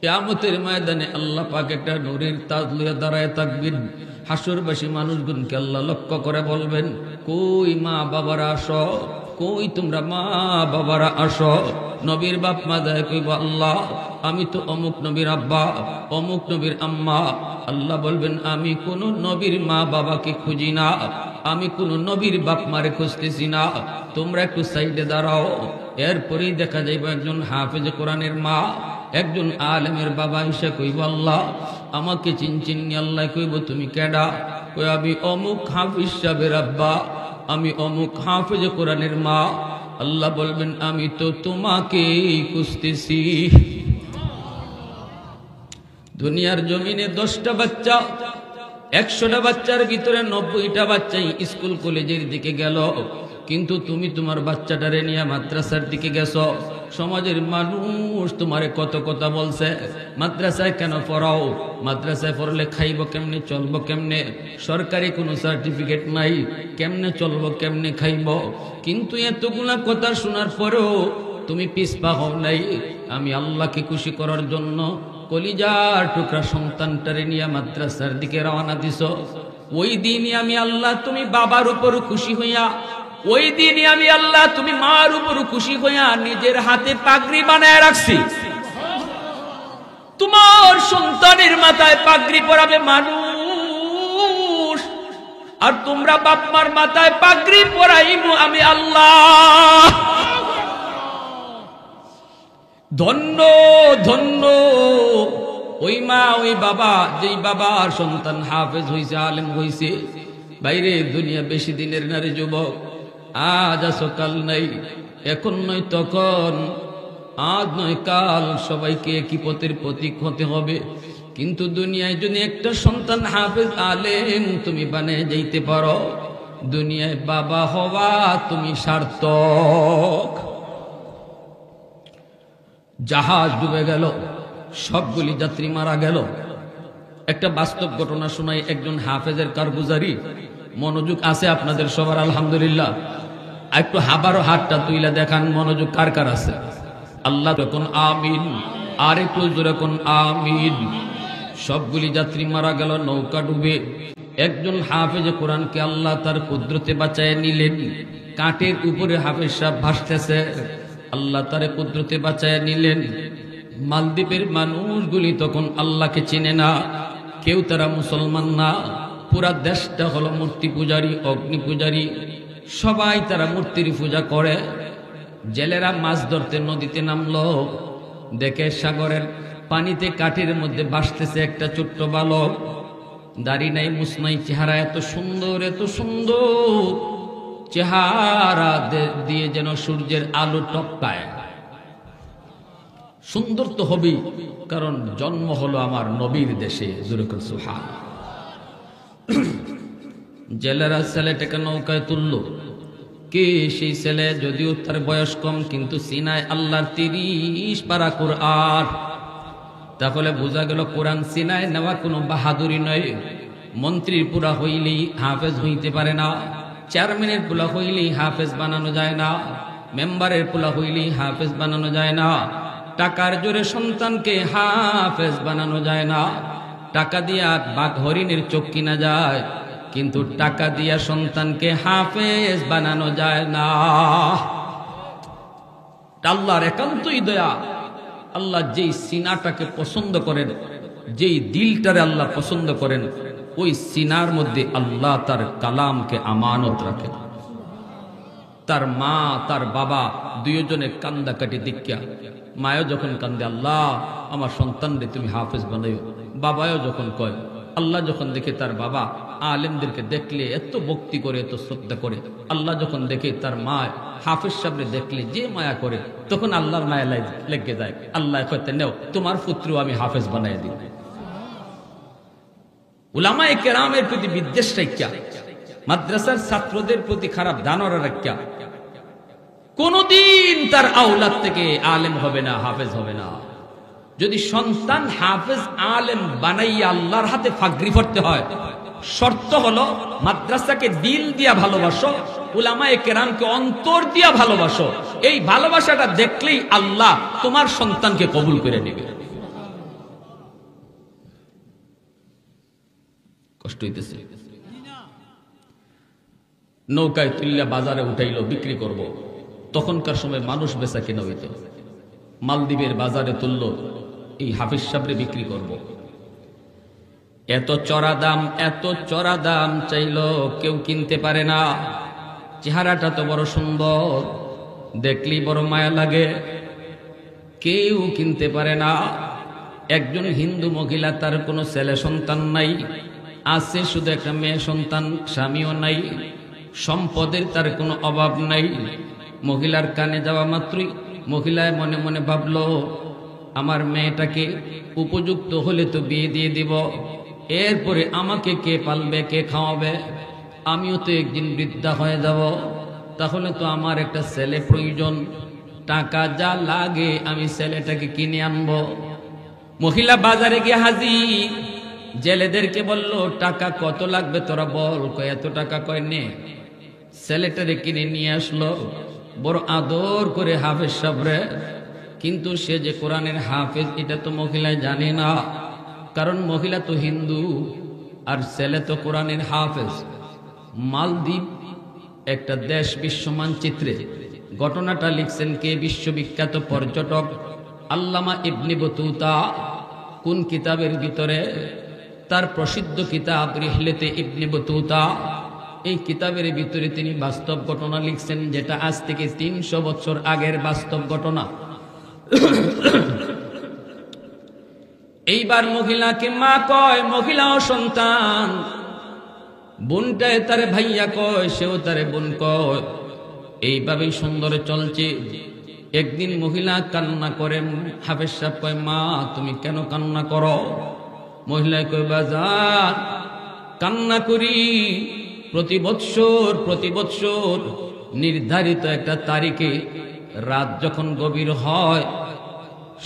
কিয়ামতের ময়দানে আল্লাহ পাক একটা নূরের তাজ লইয়া দাঁড়ায় থাকবেন। হাসরবাসী মানুষগুনকে আল্লাহ লক্ষ্য করে বলবেন, কই মা বাবারা আসো, কই তোমরা মা বাবারা আসো। নবীর বাপ মা যায় কইব, আল্লাহ আমি তো অমুক নবীর আব্বা, অমুক নবীর আম্মা। আল্লাহ বলবেন, আমি কোন নবীর মা বাবাকে খুঁজি না, আমি কোন নবীর বাপ মারে খুঁজতেছি না, তোমরা একটু সাইডে দাঁড়াও। এরপরেই দেখা যাইব একজন হাফেজ কোরআনের মা, একজন আলেমের বাবা এসে কইব, আল্লাহ আমাকে চিনচিনি। আল্লাহ কইব, তুমি কেডা? কই আমি অমুক হাফিজ সাহেবের আব্বা, আমি অমুক হাফেজ কোরআনের মা। আল্লাহ বলবেন, আমি তো তোমাকেই খুঁজতেছি। দুনিয়ার জমিনে 10টা বাচ্চা, 100টা বাচ্চার ভিতরে 90টা বাচ্চাই স্কুল কলেজের দিকে গেল, কিন্তু তুমি তোমার বাচ্চাটারে নিয়ে মাদ্রাসার দিকে গেছো। সমাজের মানুষ তোমারে কত কথা বলছে, মাদ্রাসায় কেন পড়াও, মাদ্রাসায় পড়লে খাইব কেমনে, চলবো কেমনে, সরকারি কোনো সার্টিফিকেট নাই, কেমনে চলবো কেমনে খাইব। কিন্তু এতগুলা কথা শোনার পরেও তুমি পিছপা হও নাই। আমি আল্লাহকে খুশি করার জন্য কলিজার টুকরা সন্তানটারে নিয়ে মাদ্রাসার দিকে রওনা দিছ। ওই দিনই আমি আল্লাহ তুমি বাবার উপর খুশি হইয়া, ওই দিনই আমি আল্লাহ তুমি মার উপর খুশি হইয়া নিজের হাতে পাগড়ি বানায় রাখছি। তোমার সন্তানের মাথায় পাগড়ি পরাবে মানুষ, আর তোমরা বাপ মার মাথায় পাগড়ি পরাইব আমি আল্লাহ। ধন্য ধন্য ওই মা ওই বাবা, যেই বাবার সন্তান হাফেজ হইছে, আলেম হইছে। বাইরে দুনিয়া বেশি দিনের নারী যুবক, আজ আসো কাল নাই, এখন নয় তখন, আজ নয় কাল, সবাইকে একই পথের প্রতীক হতে হবে। কিন্তু দুনিয়ায় যদি একটা সন্তান হাফেজ আলেম তুমি বানিয়ে যাইতে পারো, দুনিয়ায় বাবা হওয়া তুমি সার্থক। জাহাজ ডুবে গেল, সবগুলি যাত্রী মারা গেল। একটা বাস্তব ঘটনা শোনাই, একজন হাফেজের কারগুজারি। মনোযোগ আছে আপনাদের সবার? আলহামদুলিল্লাহ। একটু হাবারও হাতটা তুইলা দেখান, মনোযোগ কার কার আছে? আল্লাহ যখন আমিন, আর একটু জোরে কোন আমিন। সবগুলি যাত্রী মারা গেল, নৌকা ডুবে। একজন হাফেজ কোরআনকে আল্লাহ তার কুদরতে বাঁচায় নিলেন। কাঠের উপরে হাফেজ সাহেব ভাসতেছে, আল্লাহ তারে কুদরতে বাঁচায় নিলেন। মালদ্বীপের মানুষগুলি তখন আল্লাহকে চিনে না, কেউ তারা মুসলমান না, পুরা দেশটা হলো মূর্তি পূজারী, অগ্নি পূজারী, সবাই তারা মূর্তির পূজা করে। জেলেরা মাছ ধরতে নদীতে নামলো, দেখে সাগরের পানিতে কাঠের মধ্যে ভাসতেছে একটা ছোট্ট বালক, দাড়ি নাই, মুছ নাই, চেহারা এত সুন্দর, এত সুন্দর চেহারা দিয়ে যেন সূর্যের আলো টপকায়। সুন্দর তো হবেই, কারণ জন্ম হলো আমার নবীর দেশে। সুবহান। জেলেরা ছেলেটাকে নৌকায় তুললো। কে সেই ছেলে? যদিও তার বয়স কম, কিন্তু সিনায় আল্লাহর 30 পারা কোরআন। তাহলে বোঝা গেল কোরআন সিনায় নেওয়া কোনো বাহাদুরি নয়। মন্ত্রীর পুরা হইলেই হাফেজ হইতে পারে না, চেয়ারম্যানের পোলা হইলেই হাফেজ বানানো যায় না, মেম্বারের পোলা হইলেই হাফেজ বানানো যায় না, টাকার জোরে সন্তানকে হাফেজ বানানো যায় না। টাকা দিয়া বাঘ হরিণের চোখ কিনা যায়, কিন্তু টাকা দিয়া সন্তানকে হাফেজ বানানো যায় না। আল্লাহর একান্তই দয়া। আল্লাহ যেই সিনাটাকে পছন্দ করেন, যেই দিলটারে আল্লাহ পছন্দ করেন, ওই সিনার মধ্যে আল্লাহ তার কালামকে আমানত রাখেন। তার মা তার বাবা দুইজনে কান্দাকাটি দীক্ষা। মায়ও যখন কান্দে, আল্লাহ আমার সন্তানরে তুমি হাফেজ বানাইও, বাবাও যখন কয়, আল্লাহ যখন দেখে তার বাবা আলেমদেরকে দেখলে এত ভক্তি করে, এত শ্রদ্ধা করে, আল্লাহ যখন দেখে তার মা হাফেজ সাহেবরে দেখলে যে মায়া করে, তখন আল্লাহর মায়া লেগে যায়। আল্লাহ কইতে, নেও তোমার পুত্র আমি হাফেজ বানাই দিই। উলামায়ে কেরামের প্রতি বিদ্বেষ রাখিয়া, মাদ্রাসার ছাত্রদের প্রতি খারাপ ধারণা রাখিয়া কোনদিন তার আওলাদ থেকে আলেম হবে না, হাফেজ হবে না। যদি সন্তান হাফেজ আলেম বানাইয়া আল্লাহর হাতে ফাগরি পড়তে হয়, শর্ত হলো মাদ্রাসাকে দিল দিয়া ভালোবাসো, উলামায়ে কেরামকে অন্তর দিয়া ভালোবাসো। এই ভালোবাসাটা দেখলেই আল্লাহ তোমার সন্তানকে কবুল করে নেবে। কষ্ট হইতেছে। নৌকায় তুল্লা বাজারে উঠাইল, বিক্রি করব। তখনকার সময় মানুষ বেচা কেনা হইত। মালদ্বীপের বাজারে তুলল, এই হাফিজ সাহেবরে বিক্রি করব। এত চড়া দাম চাইল, কেউ কিনতে পারে না। চেহারাটা তো বড় সুন্দর, দেখলেই বড় মায়া লাগে, কেউ কিনতে পারে না। একজন হিন্দু মহিলা, তার কোনো ছেলে সন্তান নাই, আছে শুধু একটা মেয়ে সন্তান, স্বামীও নাই, সম্পদের তার কোনো অভাব নাই। মহিলার কানে যাওয়া মাত্রই মহিলায় মনে মনে ভাবল, আমার মেয়েটাকে উপযুক্ত হলে তো বিয়ে দিয়ে দিব, এরপরে আমাকে কে পালবে, কে খাওয়াবে, আমিও তো একদিন বৃদ্ধা হয়ে যাব, তাহলে তো আমার একটা ছেলে প্রয়োজন, টাকা যা লাগে আমি ছেলেটাকে কিনে আনবো। মহিলা বাজারে গিয়ে হাজির, জেলেদেরকে বলল, টাকা কত লাগবে তোরা বল। কয় এত টাকা। কয় নে। ছেলেটারে কিনে নিয়ে আসলো, বড় আদর করে হাফেজ সাহেবরে। কিন্তু সে যে কোরআনের হাফেজ এটা তো মহিলায় জানে না, কারণ মহিলা তো হিন্দু আর ছেলে তো কোরআনের হাফেজ। মালদ্বীপ একটা দেশ বিশ্ব মানচিত্রে। ঘটনাটা লিখছেন কে? বিশ্ববিখ্যাত পর্যটক আল্লামা ইবনে বতুতা। কোন কিতাবের ভিতরে? তার প্রসিদ্ধ কিতাব রিহলাতে ইবনে বতুতা। এই কিতাবের ভিতরে তিনি বাস্তব ঘটনা লিখছেন, যেটা আজ থেকে 300 বছর আগের বাস্তব ঘটনা। এইবার মহিলাকে মা কয়, মহিলাও সন্তান, বোনটায় তারে ভাইয়া কয়, সেও তারে বোন কয়। এইভাবেই সুন্দরে চলছে। একদিন মহিলা কান্না করে, হাফেজ সাহেব কয়, মা তুমি কেন কান্না করো? মহিলা কয়, বাজার কান্না করি প্রতি বৎসর নির্ধারিত একটা তারিখে রাত যখন গভীর হয়,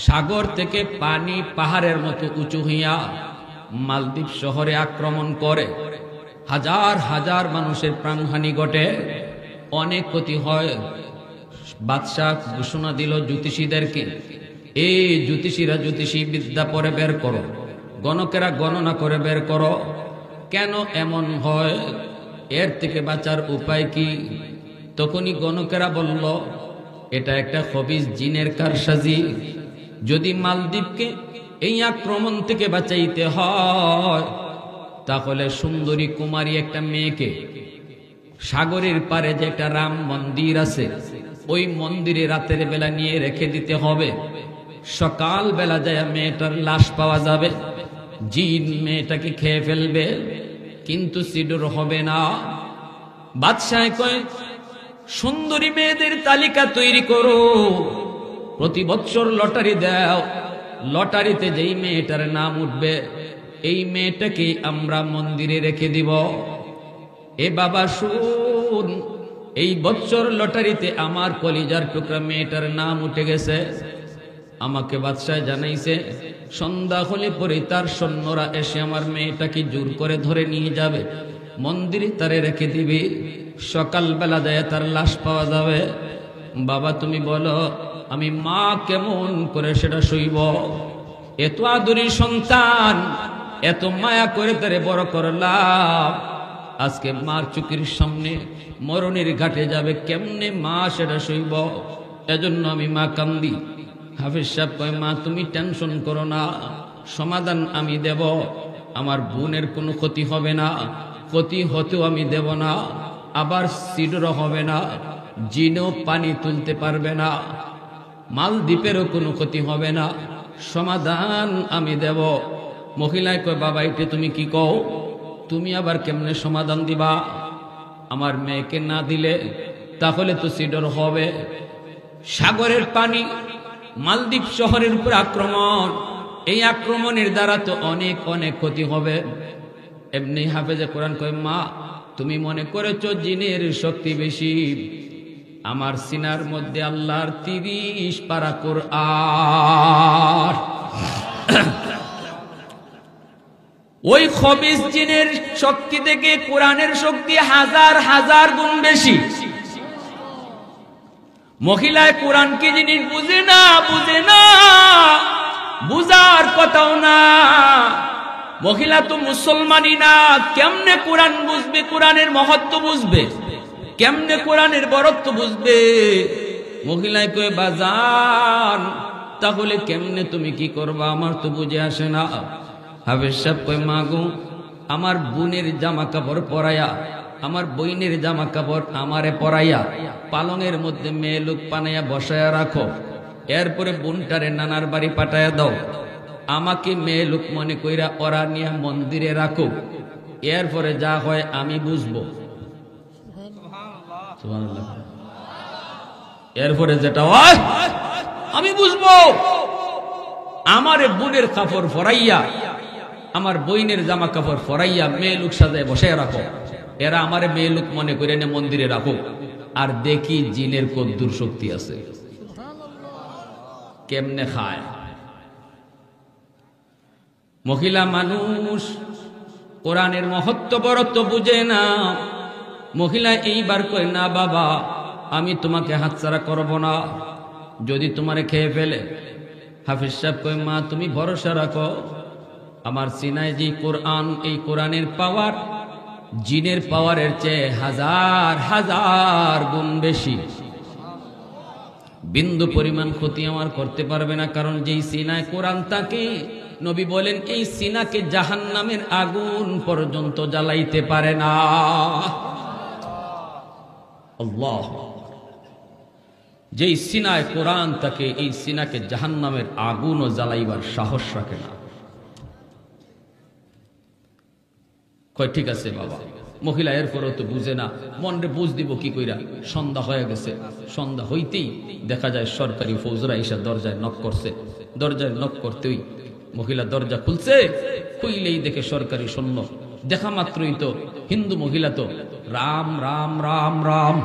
সাগর থেকে পানি পাহাড়ের মতো উঁচু হইয়া মালদ্বীপ শহরে আক্রমণ করে, হাজার হাজার মানুষের প্রাণহানি ঘটে, অনেক ক্ষতি হয়। বাদশাহ ঘোষণা দিল জ্যোতিষীদেরকে, এই জ্যোতিষীরা জ্যোতিষী বিদ্যা পরে বের করো, গণকেরা গণনা করে বের করো, কেন এমন হয়, এর থেকে বাঁচার উপায় কি? তখনই গণকেরা বলল, এটা একটা খবিস জিনের কারসাজি। যদি মালদ্বীপকে এই আক্রমণ থেকে বাঁচাইতে হয়, তাহলে সুন্দরী কুমারী একটা মেয়েকে সাগরের পারে যে একটা রাম মন্দির আছে, ওই মন্দিরে রাতের বেলা নিয়ে রেখে দিতে হবে। সকাল বেলা যায় মেয়েটার লাশ পাওয়া যাবে, জিন মেয়েটাকে খেয়ে ফেলবে, কিন্তু সিডর হবে না। বাদশাহ কয়, সুন্দরী মেয়েদের তালিকা তৈরি করো, প্রতি বছর লটারি দাও, লটারিতে যেই মেয়েটার নাম উঠবে এই মেয়েটাকে আমরা মন্দিরে রেখে দিব। এ বাবা শুন, এই বছর লটারিতে আমার কলিজার টুকরা মেয়েটার নাম উঠে গেছে। আমাকে বাদশাহ জানাইছে, সন্ধ্যা হলে পরে তার সৈন্যরা এসে আমার মেয়েটাকে জোর করে ধরে নিয়ে যাবে, মন্দিরে তারে রেখে দিবে, সকালবেলা যায় তার লাশ পাওয়া যাবে। বাবা তুমি বলো, আমি মা কেমন করে সেটা সইব? এত আদরি সন্তান, এত মায়া করে তারে বড় করলাম, আজকে মার চোখের সামনে মরণের ঘাটে যাবে, কেমনে মা সেটা সইব? এজন্য আমি মা কান্দি। হাফেজ সাহেব কয়, মা তুমি টেনশন করো না, সমাধান আমি দেব, আমার বোনের কোনো ক্ষতি হবে না, ক্ষতি হতেও আমি দেব না, আবার সিডর হবে না, জিনও পানি তুলতে পারবে না, মালদ্বীপেরও কোনো ক্ষতি হবে না, সমাধান আমি দেব। মহিলায় কয়, বাবা এটা তুমি কি কও? তুমি আবার কেমনে সমাধান দিবা? আমার মেয়েকে না দিলে তাহলে তো সিডর হবে। সাগরের পানি মালদ্বীপ শহরের উপর আক্রমণ, এই আক্রমণের দ্বারা তো অনেক অনেক ক্ষতি হবে। এমনি হাফেজে কোরআন কয়, মা তুমি মনে করেছো জিনের শক্তি বেশি, আমার সিনার মধ্যে আল্লাহর 30 পারা কোরআন। ওই খবিস জিনের শক্তি থেকে কোরআনের শক্তি হাজার হাজার গুণ বেশি। মহিলায় কোরআন কি জিনিস বুঝে না, বুঝার কথাও না। মহিলা তো মুসলমানই না, কেমনে কোরআন বুঝবে, কোরআনের মহত্ব বুঝবে, কেমনে কোরআনের বরত্ব বুঝবে? মহিলায় কয়ে বাজান তাহলে কেমনে তুমি কি করবা, আমার তো বুঝে আসে না। হাফেজ সাহেব কয় মাগো আমার বোনের জামা কাপড় পরাইয়া, আমার বইনের জামা কাপড় আমারে পরাইয়া পালঙের মধ্যে মেয়ে লোক বানাইয়া বসায়া রাখো, এরপরে বোনটারে নানার বাড়ি পাঠাইয়া দাও, আমাকে মেয়ে লোক মনে কইরা ওরা নিয়ে মন্দিরে রাখো, এরপরে যা হয় আমি বুঝবো। এরপরে যেটা হয় আমি বুঝবো। আমার বোনের কাপড় ফরাইয়া, আমার বইনের জামা কাপড় ফরাইয়া মেয়ে লোক সাজায় বসে রাখো, এরা আমার মেয়ে লোক মনে করে এনে মন্দিরে রাখো, আর দেখি জিনের কদ্দুর শক্তি আছে, কেমনে খায়। মহিলা মানুষ কোরআনের মহত্ব বরত্ব বুঝে না। মহিলা এইবার কয় না বাবা আমি তোমাকে হাতছাড়া করব না, যদি তোমারে খেয়ে ফেলে। হাফিজ সাহেব কয় মা তুমি ভরসা রাখো, আমার সিনায় যে কোরআন, এই কোরআনের পাওয়ার জিনের পাওয়ারের চেয়ে হাজার হাজার গুণ বেশি। বিন্দু পরিমাণ ক্ষতি আমার করতে পারবে না, কারণ যেই সিনায় কোরআন থাকে নবী বলেন এই সিনাকে জাহান্নামের আগুন পর্যন্ত জ্বালাইতে পারে না। আল্লাহ, যেই সিনায় কোরআন থাকে এই সিনাকে জাহান্নামের আগুনও জ্বালাইবার সাহস রাখে না। কয় ঠিক আছে বাবা। মহিলা এরপরও তো বুঝে না, মনরে বুঝ দিব কি কইরা। সন্ধ্যা হয়ে গেছে, সন্ধ্যা হইতেই দেখা যায় সরকারি ফৌজরা এসে দরজায় নক করছে। দরজায় নক করতেই মহিলা দরজা খুলছে, খুইলেই দেখে সরকারি সৈন্য। দেখা মাত্রই তো হিন্দু মহিলা তো রাম রাম রাম রাম।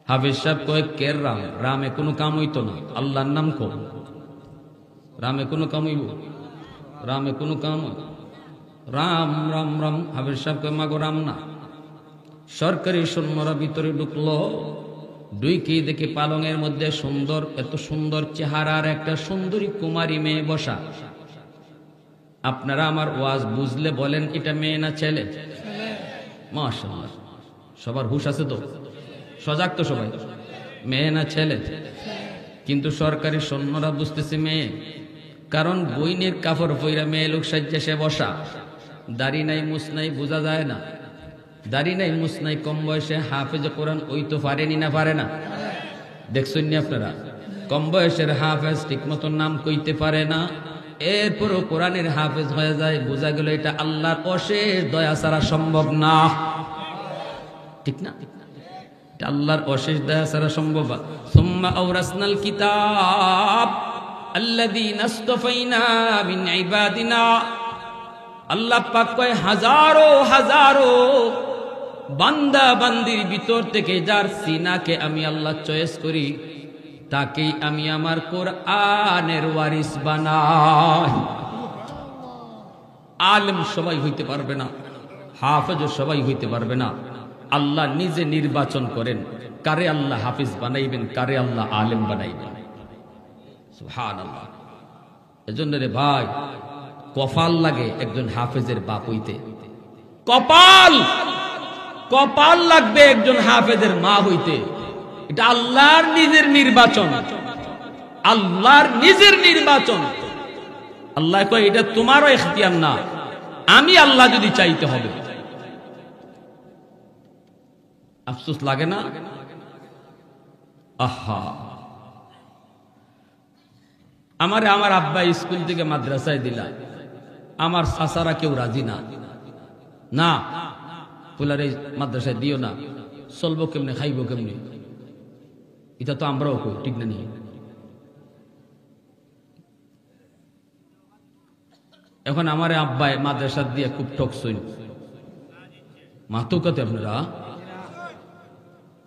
হাফেজ সাহেব কয় কের রাম? রামে কোনো কাম হইতো না, আল্লাহর নাম কো। রামে কোনো কাম হইব? রামে কোনো কাম? রাম রাম রাম। হাফেজ সাহেব কয় মাগো রাম না। সরকারি সৈন্যরা ভিতরে ঢুকলো, ঢুকেই দেখে পালঙের মধ্যে সুন্দর, এত সুন্দর চেহারার একটা সুন্দরী কুমারী মেয়ে বসা। আপনারা আমার ওয়াজ বুঝলে বলেন এটা মেয়ে না ছেলে? মাশাআল্লাহ, সবার হুঁশ আছে তো, সজাগ তো সবাই? মেয়ে না ছেলে? কিন্তু সরকারি সৈন্যরা বুঝতেছে মেয়ে, কারণ বইনের কাপড় পইরা মেয়ে লোক সাজ্জা সে বসা। দাড়ি নাই মুছ নাই বোঝা যায় না, দাড়ি নাই মুছ নাই, কম বয়সে হাফেজ কোরআন ওই তো পারেনি না পারে না? দেখছেন নি আপনারা? কম বয়সের হাফেজ ঠিক মতো নাম কইতে পারে না, এরপরও কোরআনের হাফেজ হয়ে যায়। বোঝা গেল এটা আল্লাহর অশেষ দয়া ছাড়া সম্ভব না, ঠিক না? এটা আল্লাহর অশেষ দয়া ছাড়া সম্ভব। সুম্মা আওরাসনাল কিতাব আল্লাযীনা ইসতাফাইনা মিন ইবাদিনা। আল্লাহ পাক কয় হাজারো হাজারো বান্দা বান্দির ভিতর থেকে যার সিনাকে আমি আল্লাহ চয়েস করি, তাকেই আমি আমার কোরআনের ওয়ারিস বানাই। আলেম সবাই হইতে পারবে না, হাফেজও সবাই হইতে পারবে না। আল্লাহ নিজে নির্বাচন করেন কারে আল্লাহ হাফিজ বানাইবেন, কারে আল্লাহ আলেম বানাইবেন। সুবহানাল্লাহ। এজন্য রে ভাই, কপাল লাগে একজন হাফেজের বাপ হইতে। কপাল, কপাল লাগবে একজন হাফেজের মা হইতে। এটা আল্লাহর নিজের নির্বাচন, আল্লাহর নিজের নির্বাচন। আল্লাহ কয় এটা তোমারও ইখতিয়ার না, আমি আল্লাহ যদি চাইতে হবে। আফসোস লাগে না? আহা, আমার আব্বা স্কুল থেকে মাদ্রাসায় দিলা, আমার চাচারা কেউ রাজি না, না পোলার এই মাদ্রাসায় দিও না, চলবো কেমনে, খাইবো কেমনে? এটা তো আমরাও কই, ঠিক না? নিয়ে এখন আমার আব্বাই মাদ্রাসা দিয়ে খুব ঠকছই, মাতুকাতে আপনারা।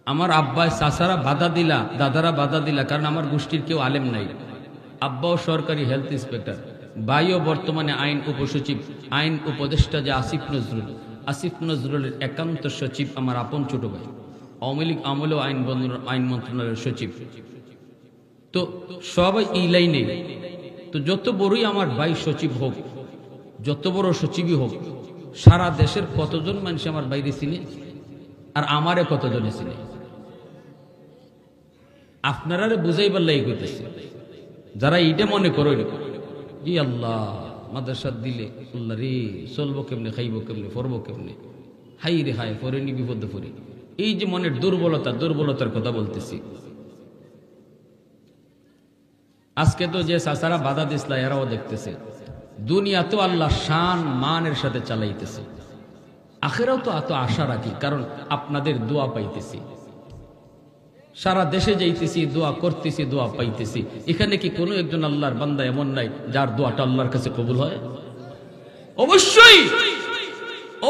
আমার আব্বাই চাচারা বাধা দিলা, দাদারা বাধা দিলা, কারণ আমার গোষ্ঠীর কেউ আলেম নাই। আব্বাও সরকারি হেলথ ইন্সপেক্টর, ভাইও বর্তমানে আইন উপসচিব, আইন উপদেষ্টা যে আসিফ নজরুল, আসিফ নজরুলের একান্ত সচিব আমার আপন ছোট ভাই। আওয়ামী লীগ আমলেও আইন মন্ত্রণালয়ের সচিব। তো সবাই এই লাইনে। তো যত বড়ই আমার ভাই সচিব হোক, যত বড় সচিবই হোক, সারা দেশের কতজন মানুষ আমার বাইরে চিনে, আর আমারে কতজনে চিনে? আপনারা বুঝাইবার লাগি কইতেছে। যারা এইটা মনে করো ই আল্লাহ মাদ্রাসা দিলে আল্লাহ রে চলবো কেমনে, খাইবো কেমনে, ফরবো কেমনে, হাই রে হায় ফরেনি বিপদে পড়ি, এই যে মনের দুর্বলতার কথা বলতেছি। আজকে তো যে চাচারা বাধা দিসলা এরাও দেখতেছে দুনিয়া তো আল্লাহ শান মানের সাথে চালাইতেছে, আখেরাও তো এত আশা রাখি, কারণ আপনাদের দোয়া পাইতেছি। সারা দেশে যাইতেছি, দোয়া করতেছি, দোয়া পাইতেছি। এখানে কি কোনো একজন আল্লাহর বান্দা এমন নাই যার দোয়াটা আল্লাহর কাছে কবুল হয়? অবশ্যই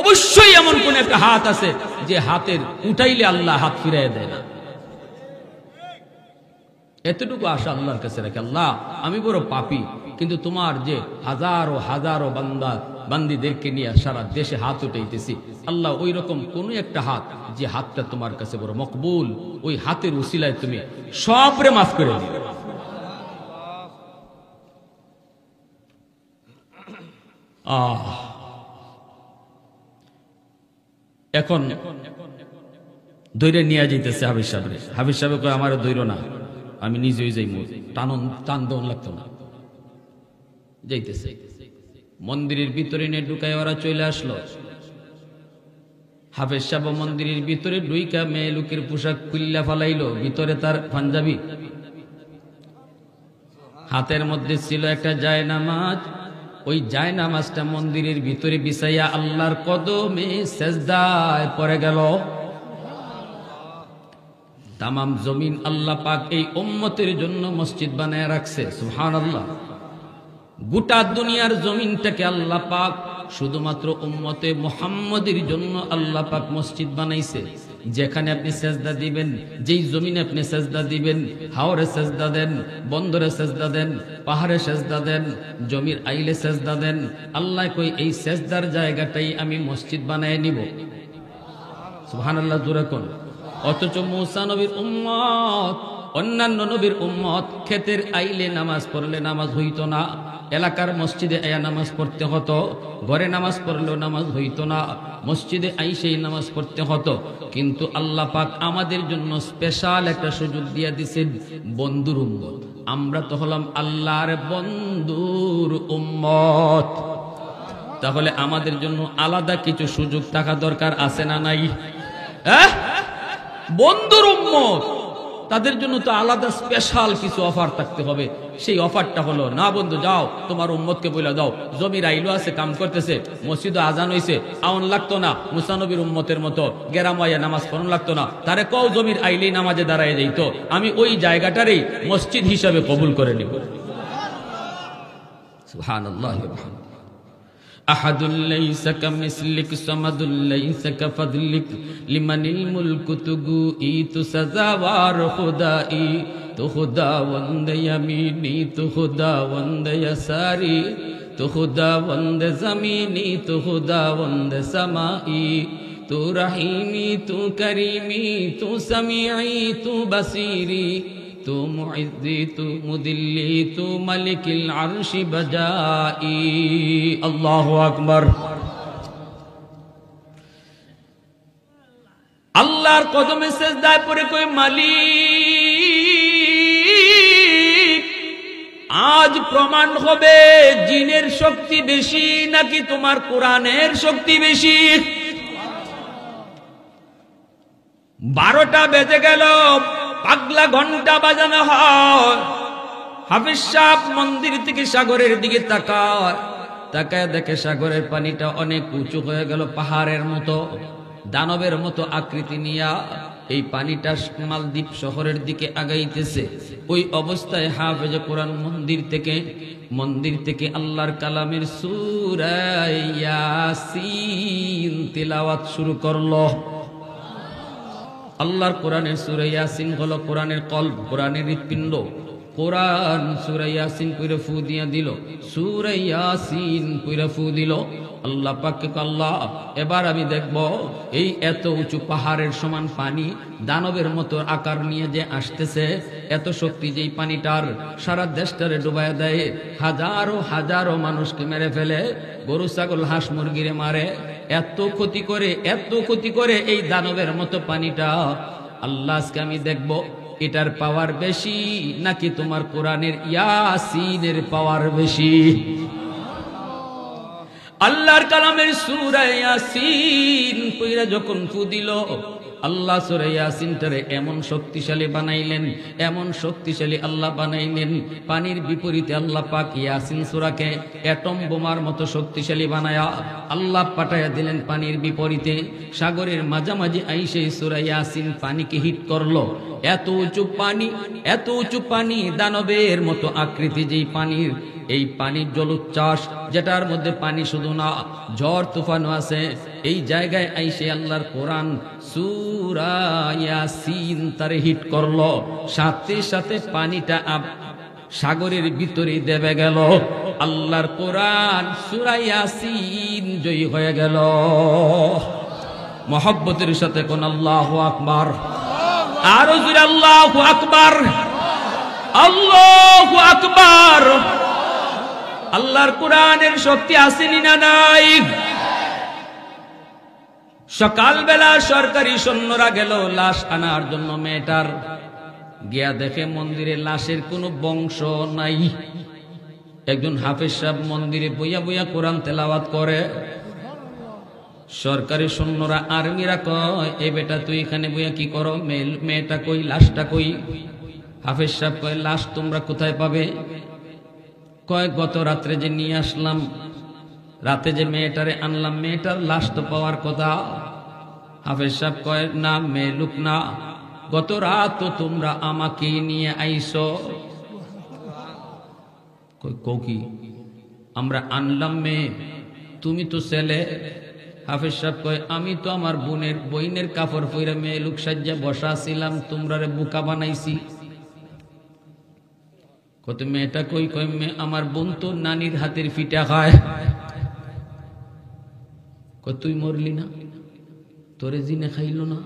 অবশ্যই এমন কোন একটা হাত আছে যে হাতের উঠাইলে আল্লাহ হাত ফিরাইয়া দেয় না। এতটুকু আশা আল্লাহর কাছে রাখে, আল্লাহ আমি বড় পাপী, কিন্তু তোমার যে হাজারো হাজারো বান্দা বান্দিদেরকে নিয়ে সারা দেশে হাত উঠাইতেছি, আল্লাহ ওই রকম কোন একটা হাত যে হাতটা তোমার কাছে বড় মকবুল, ওই হাতের উসিলায় তুমি সবরে মাফ করে দিবে। এখন দৈরে নিয়ে যাইতেছে হাবিজ সাহেব। হাবিজ সাহেব কয় আমার দৈর না, আমি নিজেই যাই, টান দন লাগতো না। যাইতেছে মন্দিরের ভিতরে নিয়ে ঢুকায় ওরা চলে আসলো। হাফেজ সাহেব মন্দিরের ভিতরে ঢুইকা মেয়ে লোকের পোশাক খুললা ফালাইলো, ভিতরে তার পাঞ্জাবি, হাতের মধ্যে ছিল একটা জায়নামাজ। ওই জায়নামাজটা মন্দিরের ভিতরে বিছাইয়া আল্লাহর কদমে সেজদায় পড়ে গেল। তামাম জমিন আল্লাহ পাক এই উম্মতের জন্য মসজিদ বানায় রাখছে, সুবহানাল্লাহ। গোটা দুনিয়ার জমিনটাকে আল্লাহ পাক শুধুমাত্র উম্মতে মুহাম্মদের জন্য আল্লাহ পাক মসজিদ বানাইছে। যেখানে আপনি সেজদা দিবেন, যেই জমিনে আপনি সেজদা দিবেন, হাওরে সেজদা দেন, বন্দরে সেজদা দেন, পাহাড়ে সেজদা দেন, জমির আইলে সেজদা দেন, আল্লাহ কই এই সেজদার জায়গাটাই আমি মসজিদ বানায় নিব। সুবহানাল্লাহ জোরে কোন। অথচ মুসা নবীর উম্মত, অন্যান্য নবীর উম্মত ক্ষেতের আইলে নামাজ পড়লে নামাজ হইতো না, এলাকার মসজিদে আয়া নামাজ পড়তে হতো, ঘরে নামাজ পড়লেও নামাজ হইতো না, মসজিদে আইসেই নামাজ পড়তে হতো। কিন্তু আল্লাহ পাক আমাদের জন্য স্পেশাল একটা সুযোগ দিয়ে দিছেন, বন্ধুর উম্মত। আমরা তো হলাম আল্লাহর বন্ধুর উম্মত। তাহলে আমাদের জন্য আলাদা কিছু সুযোগ থাকা দরকার আছে না নাই? বন্ধুর উম্মত, তাদের জন্য তো আলাদা স্পেশাল কিছু অফার থাকতে হবে। সেই অফারটা হলো, না বন্ধু যাও তোমার উম্মতকে বলে দাও, জমির আইলো আছে, কাম করতেছে, মসজিদে আজান হইছে, আউন লাগতো না, মুসা নবীর উম্মতের মতো গেরামাইয়া নামাজ পড়ন লাগতো না, তারে কও জমির আইলেই নামাজে দাঁড়ায় যাইতো, আমি ওই জায়গাটারই মসজিদ হিসাবে কবুল করে নিব। সুবহানাল্লাহ। أحد ليس كمثلك صمد ليس كفضلك لمن الملك تگوئی تو سزاوار خدائی تو خداوند یمینی تو خداوند یساری تو خداوند زمینی تو خداوند سمائی تو رحیمی تو کریمی تو سمیعی تو بصیری تو معزی تو مدلی تو ملک العرش بجائی اللہ اکبر। আল্লাহর কদমে সেজদায় পড়ে কই, মালিক আজ প্রমাণ হবে জিনের শক্তি বেশি নাকি তোমার কোরআনের শক্তি বেশি। 12টা বেজে গেল, পাগলা ঘন্টা বাজানো হয়। হাফেজ সাহেব মন্দির থেকে সাগরের দিকে তাকায়, তাকায় দেখে সাগরের পানিটা অনেক উঁচু হয়ে গেল, পাহাড়ের মতো, দানবের মতো আকৃতি নিয়া এই পানিটা মালদ্বীপ শহরের দিকে আগাইতেছে। ওই অবস্থায় হাফেজ কোরআন মন্দির থেকে আল্লাহর কালামের সূরা ইয়াসিন তিলাওয়াত শুরু করলো। আল্লাহর কোরআনের সূরা ইয়াসিন হলো কোরআনের কলব, কোরআনের হৃৎপিণ্ড। কোরআন সূরা ইয়াসিন পড়ে ফু দিয়া দিল, সূরা ইয়াসিন পড়ে ফু দিল। আল্লাহ পাককে আল্লাহ এবার আমি দেখব এই এত উঁচু পাহাড়ের সমান পানি দানবের মতো আকার নিয়ে যে আসতেছে, এত শক্তি যেই পানিটার সারা দেশটারে ডুবাইয়া দেয়, হাজারো হাজারো মানুষকে মেরে ফেলে, গরু ছাগল হাঁস মুরগিরে মারে, এত ক্ষতি করে এই দানবের মতো পানিটা। আল্লাহ আজকে আমি দেখব এটার পাওয়ার বেশি নাকি তোমার কোরআনের ইয়াসিনের পাওয়ার বেশি। আল্লাহর কালামের সূরা ইয়াসিন পড়া যখন ফু দিল, আল্লাহ সূরা ইয়াসিনটারে এমন শক্তিশালী বানাইলেন, এমন শক্তিশালী আল্লাহ বানাইলেন, পানির বিপরীতে আল্লাহ পাক ইয়াসিন সূরাকে অ্যাটম বোমার মতো শক্তিশালী বানায়া আল্লাহ পাঠায়া দিলেন পানির বিপরীতে। সাগরের মাঝামাঝি আইসে সূরা ইয়াসিন পানিকে হিট করলো। এত উঁচু পানি দানবের মতো আকৃতি যেই পানির, এই পানির জলোচ্ছ্বাস যেটার মধ্যে পানি শুধু না ঝড় তুফানও আছে, এই জায়গায় আইসে আল্লাহর কোরআন সূরা ইয়াসিন তারে হিট করলো, সাথে সাথে পানিটা সাগরের ভিতরে দেবে গেল। আল্লাহর কোরআন সূরা ইয়াসিন জয়ী হয়ে গেল। মহব্বতের সাথে কোন আল্লাহু আকবার, আরো জোরে আল্লাহু আকবার, আল্লাহু আকবার। আল্লাহর কোরআনের শক্তি আসেনি না নাই? সকালবেলা সরকারি সৈন্যরা গেল লাশ আনার জন্য মেয়েটার, গিয়া দেখে মন্দিরে লাশের কোনো বংশ নাই। একজন হাফেজ সাহেব মন্দিরে বইয়া বইয়া কোরআন তেলাওয়াত করে। সরকারি সৈন্যরা আর্মিরা কয়, এ বেটা তুই এখানে বইয়া কি করো, মেয়েটা কই, লাশটা কই? হাফেজ সাহেব কয়, লাশ তোমরা কোথায় পাবে? কয়, গত রাত্রে যে নিয়ে আসলাম, রাতে যে মেয়েটারে আনলাম, মেয়েটার লাশ তো পাওয়ার কথা। হাফেজ সাহেব কয়, না মেয়ে লোক না, গত রাত তো তোমরা আমাকে নিয়ে আইসো। কই কি? আমরা আনলাম মেয়ে, তুমি তো ছেলে। হাফেজ সাহেব কয়, আমি তো আমার বইনের কাপড় পরে মেয়ে লোক সাজ্জা বসা ছিলাম, তোমরা রে বোকা বানাইছি। কত মেয়েটা কই? কই আমার বোন তো নানির হাতের ফিটা খায়। তুই মরলি না, তোরে জিনে খাইল না?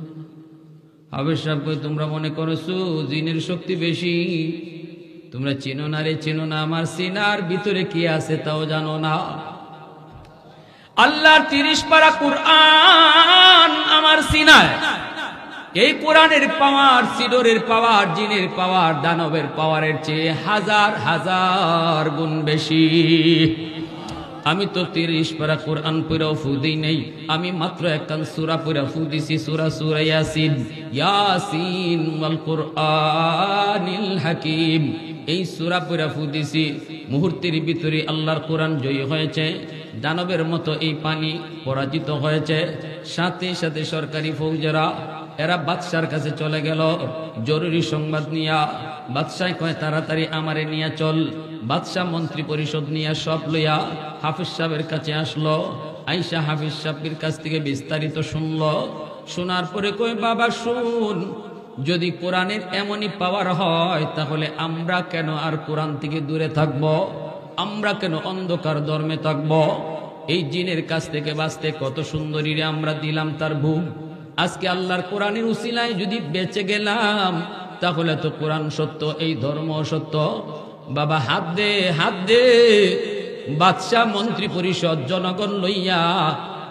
হাফেজ সাহেব কই, তোমরা মনে করছো জিনের শক্তি বেশি, তোমরা চিনো না রে, চিনো না। আমার সিনার ভিতরে কি আছে তাও জানো না। আল্লাহর 30 পারা কোরআন আমার সিনায়। এই কোরআনের পাওয়ার, সিডরের পাওয়ার, জিনের পাওয়ার, দানবের পাওয়ারের চেয়ে হাজার হাজার গুণ বেশি। আমি তো 30 পারা কোরআন পড়াও ফু দিই নেই, আমি মাত্র একখান সূরা পড়া ফু দিছি, সূরা ইয়াসিন। ইয়াসিন ওয়াল কুরআনিল হাকিম, এই সূরা পড়া ফু দিছি, মুহূর্তের ভিতরে আল্লাহর কোরআন জয়ী হয়েছে, দানবের মতো এই পানি পরাজিত হয়েছে। সাথে সাথে সরকারি ফৌজেরা এরা বাদশার কাছে চলে গেল জরুরি সংবাদ নিয়া। বাদশাহ কয়, তাড়াতাড়ি আমারে নিয়ে চল। বাদশাহ মন্ত্রী পরিষদ নিয়ে সব লইয়া হাফিজ সাহেবের কাছে আসলো। আইসা হাফিজ সাহেবের কাছ থেকে বিস্তারিত শুনলো। শোনার পরে কয়, বাবা শুন, যদি কোরআনের এমনই পাওয়ার হয় তাহলে আমরা কেন আর কোরআন থেকে দূরে থাকব? আমরা কেন অন্ধকার ধর্মে থাকব? এই জিনের কাছ থেকে বাঁচতে কত সুন্দরী রে আমরা দিলাম তার ভোগ। আজকে আল্লাহর কোরআনের উসিলায় যদি বেঁচে গেলাম তাহলে তো কোরআন সত্য, এই ধর্ম সত্য। বাবা হাত দে, হাত দে। বাদশাহ মন্ত্রী পরিষদ জনগণ লইয়া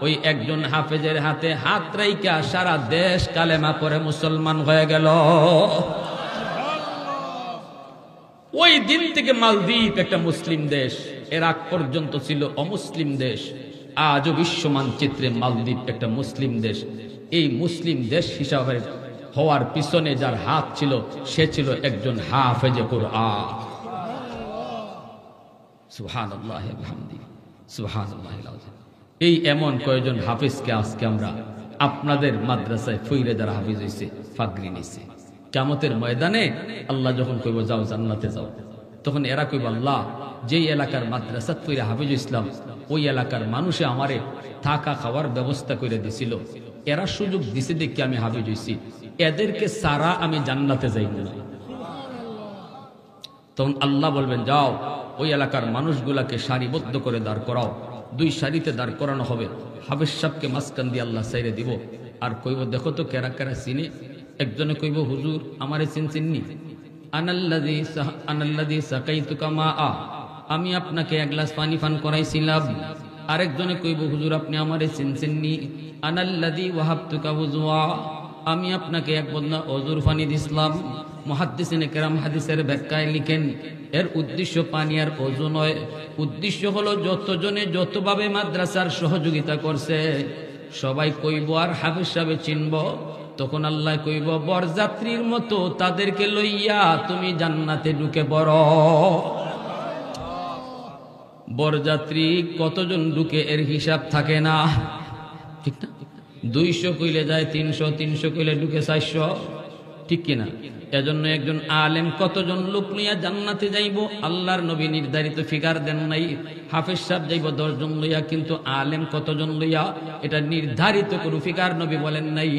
ওই একজন হাফেজের হাতে হাত রাইকা সারা দেশ কালেমা পড়ে মুসলমান হয়ে গেল। ওই দিন থেকে মালদ্বীপ একটা মুসলিম দেশ, এর আগ পর্যন্ত ছিল অমুসলিম দেশ। আজও বিশ্ব মানচিত্রে মালদ্বীপ একটা মুসলিম দেশ। এই মুসলিম দেশ হিসাবে হওয়ার পিছনে যার হাত ছিল সে ছিল একজন হাফেজে কুরআন। সুবহানাল্লাহ ওয়া বিহামদিহি, সুবহানাল্লাহিল আযীম। এই এমন কয়েকজন হাফেজকে আজকে আমরা আপনাদের মাদ্রাসায় ফইরে যারা হাফেজ হইছে, ফাগরি নিছে, কিয়ামতের ময়দানে আল্লাহ যখন কইব যাও জান্নাতে যাও, তখন এরা কইব, আল্লাহ যেই এলাকার মাদ্রাসাত ফইরে হাফেজ ইসলাম ওই এলাকার মানুষে আমারে থাকা খাওয়ার ব্যবস্থা করে দিছিল, এরা সুযোগ দিছে দেখে আমি হাফেজ হইছি, এদেরকে সারা আমি জান্নাতে যাইব না। তখন আল্লাহ বলবেন, যাও ওই এলাকার মানুষগুলাকে সারিবদ্ধ করে দাঁড় করাও। 2 সারিতে দাঁড় করানো হবে। হাফেজ সাহেবকে মাঝখান দিয়ে আল্লাহ সাইরে দিব। আর কইব, দেখো তো কেরা কেরা চিনে। একজনে কইব, হুজুর আমারে চিননি। আনাল্লাযী সাকাইতুকা মাআ, আমি আপনাকে 1 গ্লাস পানি পান করাইছিলাম। আরেকজনে কইব, হুজুর আপনি আমারে চিনছেননি। আনাল্লাযী ওয়াহাবতুকা ওযুয়া, আমি আপনাকে 1 বদনা ওযুর পানি দিছিলাম। মুহাদ্দিসিনে কেরাম হাদিসের ব্যাখ্যায় লিখেন, এর উদ্দেশ্য পানি আর ওযু নয়। উদ্দেশ্য হলো যতজনে যতভাবে মাদ্রাসার সহযোগিতা করছে সবাই কইব আর হাফেজ সাহেব চিনব। তখন আল্লাহ কইব, বরযাত্রীর মতো তাদেরকে লইয়া তুমি জান্নাতে ঢুকে পড়ো। বরযাত্রী কতজন ঢুকে এর হিসাব থাকে না, ঠিক না? 200 কইলে যায় 300, 300 কইলে ঢুকে 400, ঠিক কিনা? এজন্য একজন আলেম কতজন লোক লইয়া জান্নাতে যাইব আল্লাহর নবী নির্ধারিত ফিগার দেন নাই। হাফেজ সাহেব যাইব 10 জন লইয়া, কিন্তু আলেম কতজন লইয়া এটা নির্ধারিত কোনো ফিগার নবী বলেন নাই।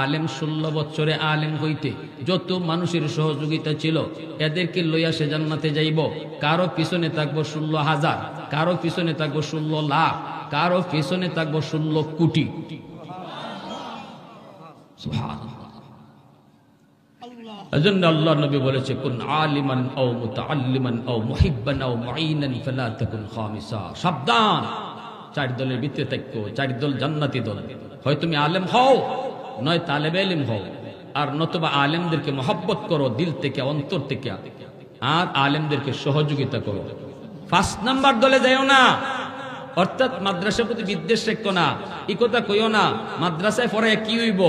আলেম 16 বছরে আলেম হইতে যত মানুষের সহযোগিতা ছিল এদেরকে লইয়া সে জান্নাতে যাইব। কারো পিছনে থাকবো 16,000, কারো পিছনে থাকবো 16 লাখ, কারো পিছনে থাকবো 16 কোটি। সুবহানাল্লাহ। এজন্য আল্লাহর নবী বলেছে, কুন আলিমান আও মুতাআল্লিমান আও মুহিব্বান আও মুঈনান ফালা তাকুন খামিসা। সাবধান, 4 দলের ভিতরে থাকো। 4 দল জান্নাতি দল। হয় তুমি আলেম হও, নয় তালেবে ইলম হও। আর নতুবা আলেমদেরকে মহব্বত করো দিল থেকে, অন্তর থেকে, আর আলেমদেরকে সহযোগিতা করো। 5 নাম্বার দলে যাইও না, অর্থাৎ মাদ্রাসার প্রতি বিদ্বেষ রেখো না। এই কথা কইও না মাদ্রাসায় পড়ে কি হইব,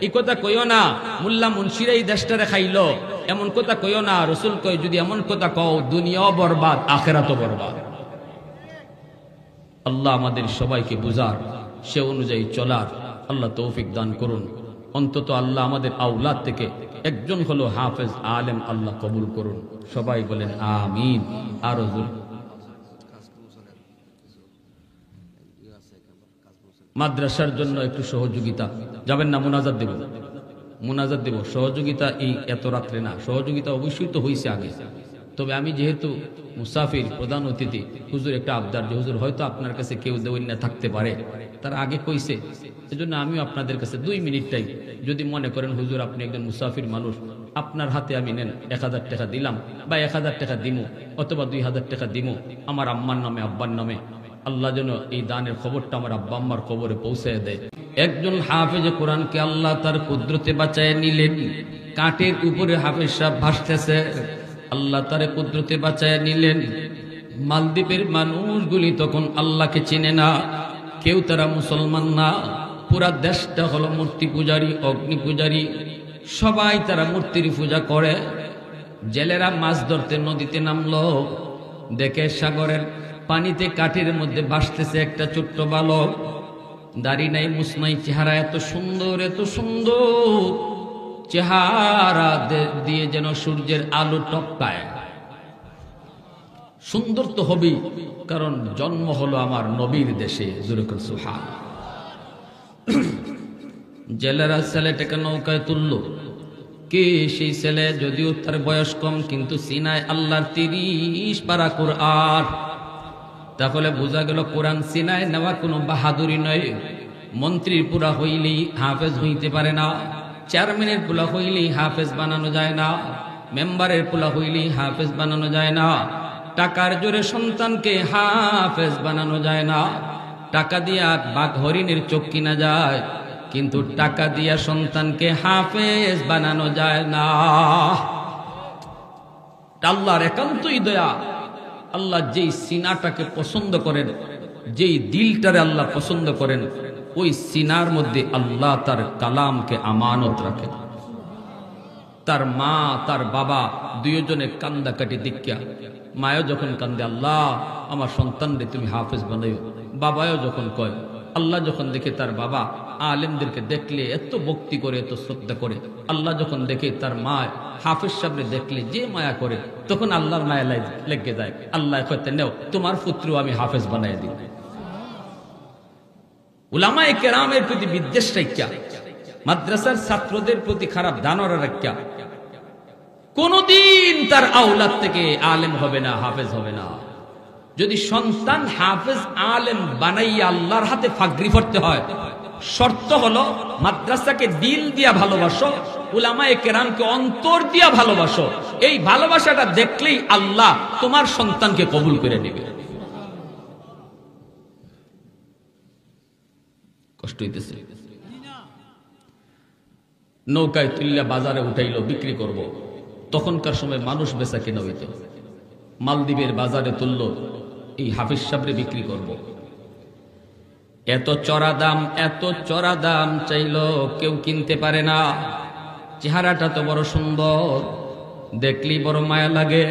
এই কথা কইও না মোল্লা মুন্সিরা এই দেশটারে খাইলো, এমন কথা কইও না। রাসূল কয়, যদি এমন কথা কও দুনিয়াও বরবাদ আখিরাতও বরবাদ। আল্লাহ আমাদের সবাইকে বুঝার, সে অনুযায়ী চলার আল্লাহ তৌফিক দান করুন। অন্তত আল্লাহ আমাদের আওলাদ থেকে একজন হলো হাফেজ আলেম আল্লাহ কবুল করুন। সবাই বলেন আমিন। আর মাদ্রাসার জন্য একটু সহযোগিতা, যাবেন না? মুনাজাত দেব, মুনাজাত দেব। সহযোগিতা এই এত রাত্রে না, সহযোগিতা অবশ্যই তো হয়েছে আগে। তবে আমি যেহেতু মুসাফির, প্রধান অতিথি, হুজুর একটা আবদার যে হুজুর হয়তো আপনার কাছে কেউ দেওয়ার না থাকতে পারে, তার আগে কইছে, এজন্য আমিও আপনাদের কাছে 2 মিনিটটাই, যদি মনে করেন হুজুর আপনি একজন মুসাফির মানুষ, আপনার হাতে আমি নেন 1000 টাকা দিলাম, বা 1000 টাকা দিমু, অথবা 2000 টাকা দিমু আমার আম্মার নামে, আব্বার নামে। আল্লাহ যেন এই দানের খবরটা আমার আব্বা আম্মার কবরে পৌঁছায় দেয়। একজন হাফেজ কোরআনকে আল্লাহ তার কুদরতে বাঁচায় নিলেন। কাঠের উপরে হাফেজ সাহেব ভাসতেছে, আল্লাহ তার কুদরতে বাঁচায় নিলেন। মালদ্বীপের মানুষগুলি তখন আল্লাহকে চিনে না, কেউ তারা মুসলমান না, পুরা দেশটা হলো মূর্তি পূজারী, অগ্নি পূজারী, সবাই তারা মূর্তির পূজা করে। জেলেরা মাছ ধরতে নদীতে নামলো, দেখে সাগরের পানিতে কাঠের মধ্যে ভাসতেছে একটা ছোট্ট বালক, দাড়ি নাই, মুছ নাই, চেহারা এত সুন্দর, এত সুন্দর চেহারা দিয়ে যেন সূর্যের আলো টপকায়। সুন্দর তো হবেই, কারণ জন্ম হলো আমার নবীর দেশে। সুবহান। জেলেরা ছেলেটাকে নৌকায় তুললো। কে সেই ছেলে? যদিও তার বয়স কম, কিন্তু সিনায় আল্লাহর 30 পারা কোরআন। তাহলে বোঝা গেল কোরআন সিনায় নেওয়া কোনো বাহাদুরি নয়। মন্ত্রীর পুরা হইলেই হাফেজ হইতে পারে না, চেয়ারম্যানের পুলা হইলেই হাফেজ বানানো যায় না, মেম্বারের পুলা হইলেই হাফেজ বানানো যায় না, টাকার জোরে সন্তানকে হাফেজ বানানো যায় না। টাকা দিয়া বাঘ হরিণের চোখ কিনা যায়, কিন্তু টাকা দিয়া সন্তানকে হাফেজ বানানো যায় না। আল্লাহর একান্তই দয়া। আল্লাহ যেই সিনাটাকে পছন্দ করেন, যেই দিলটারে আল্লাহ পছন্দ করেন, ওই সিনার মধ্যে আল্লাহ তার কালামকে আমানত রাখেন। তার মা, তার বাবা দুইজনে কান্দাকাটি দীক্ষা। মায়ও যখন কান্দে, আল্লাহ আমার সন্তানরে তুমি হাফেজ বানাইও, বাবাও যখন কয়, আল্লাহ যখন দেখে তার বাবা আলেমদেরকে দেখলে এত ভক্তি করে, এত শ্রদ্ধা করে, আল্লাহ যখন দেখে তার মা হাফেজ সাহেবরে দেখলে যে মায়া করে, তখন আল্লাহর মায়া লেগে যায়। আল্লাহ কইতে, নেও তোমার পুত্র আমি হাফেজ বানাই দিই। উলামায়ে কেরামের প্রতি বিদ্বেষ রাখা, মাদ্রাসার ছাত্রদের প্রতি খারাপ ধারণা রাখা, কোনদিন তার আওলাদ থেকে আলেম হবে না, হাফেজ হবে না। যদি সন্তান হাফেজ আলেম বানাইয়া আল্লাহর হাতে ফাগরি পড়তে হয়, শর্ত হলো মাদ্রাসাকে দিল দিয়া ভালোবাসো, উলামায়ে কেরামকে অন্তর দিয়া ভালোবাসো। এই ভালোবাসাটা দেখলেই আল্লাহ তোমার সন্তানকে কবুল করে নেবে। কষ্ট হইতেছে? নৌকায় তুল্লা বাজারে উঠাইলো, বিক্রি করব। তখনকার সময় মানুষ বেচা কেনা হইত। মালদ্বীপের বাজারে তুললো, এই হাফিজ সাহেবরে বিক্রি করব। এত চড়া দাম চাইলো, কেউ কিনতে পারে না। চেহারাটা তো বড় সুন্দর, দেখলেই বড় মায়া লাগে,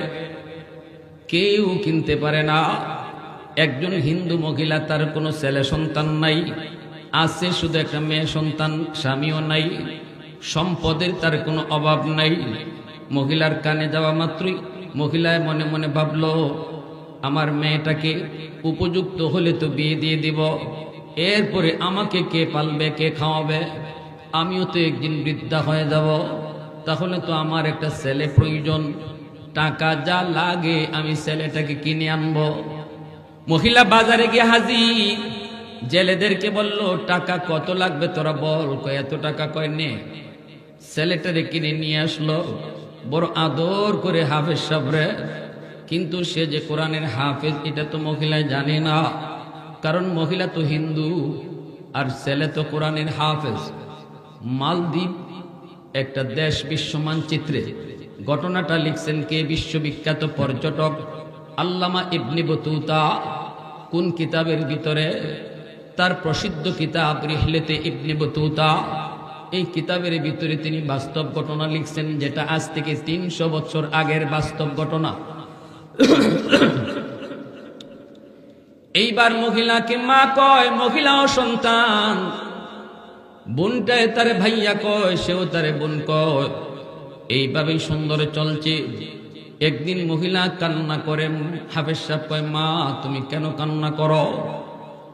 কেউ কিনতে পারে না। একজন হিন্দু মহিলা, তার কোনো ছেলে সন্তান নাই, আছে শুধু একটা মেয়ে সন্তান, স্বামীও নাই, সম্পদের তার কোনো অভাব নাই। মহিলার কানে যাওয়া মাত্রই মহিলায় মনে মনে ভাবলো, আমার মেয়েটাকে উপযুক্ত হলে তো বিয়ে দিয়ে দিব, এরপরে আমাকে কে পালবে, কে খাওয়াবে? আমিও তো একদিন বৃদ্ধা হয়ে যাব, তাহলে তো আমার একটা ছেলে প্রয়োজন। টাকা যা লাগে আমি ছেলেটাকে কিনে আনবো। মহিলা বাজারে গিয়ে হাজির, জেলেদেরকে বলল, টাকা কত লাগবে তোরা বল। কয় এত টাকা। কয় নে। ছেলেটারে কিনে নিয়ে আসলো, বড় আদর করে হাফেজ সাহেবরে। কিন্তু সে যে কোরআনের হাফেজ এটা তো মহিলায় জানে না, কারণ মহিলা তো হিন্দু আর ছেলে তো কোরআনের হাফেজ। মালদ্বীপ একটা দেশ বিশ্ব মানচিত্রে। ঘটনাটা লিখছেন কে? বিশ্ববিখ্যাত পর্যটক আল্লামা ইবনে বতুতা। কোন কিতাবের ভিতরে? তার প্রসিদ্ধ কিতাব রিহলাতে ইবনে বতুতা। এই কিতাবের ভিতরে তিনি বাস্তব ঘটনা লিখছেন, যেটা আজ থেকে 300 বছর আগের বাস্তব ঘটনা। এইবার মহিলাকে মা কয়, মহিলাও সন্তান, বোনটায় তারে ভাইয়া কয়, সেও তারে বোন কয়। এইভাবেই সুন্দরে চলছে। একদিন মহিলা কান্না করে, হাফেজ সাহেব কয়, মা তুমি কেন কান্না করো?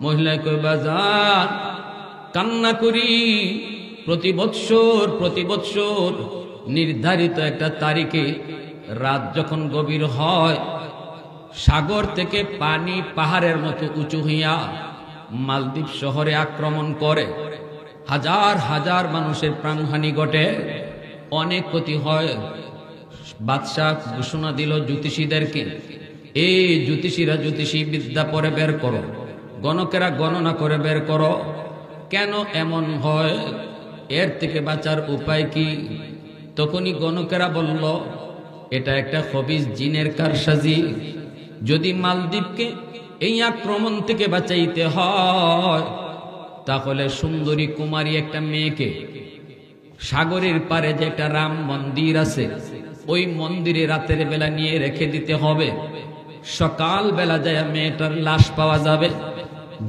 মহিলা কয়, বাজার কান্না করি প্রতি বৎসর নির্ধারিত একটা তারিখে রাত যখন গভীর হয়, সাগর থেকে পানি পাহাড়ের মতো উঁচু হইয়া মালদ্বীপ শহরে আক্রমণ করে, হাজার হাজার মানুষের প্রাণহানি ঘটে, অনেক ক্ষতি হয়। বাদশাহ ঘোষণা দিল জ্যোতিষীদেরকে, এই জ্যোতিষীরা জ্যোতিষী বিদ্যা পরে বের করো, গণকেরা গণনা করে বের করো, কেন এমন হয়, এর থেকে বাঁচার উপায় কি? তখনই গণকেরা বলল, এটা একটা খবিস জিনের কারসাজি। যদি মালদ্বীপকে এই আক্রমণ থেকে বাঁচাইতে হয়, তাহলে সুন্দরী কুমারী একটা মেয়েকে সাগরের পারে যে একটা রাম মন্দির আছে, ওই মন্দিরে রাতের বেলা নিয়ে রেখে দিতে হবে। সকাল বেলা যায় মেয়েটার লাশ পাওয়া যাবে,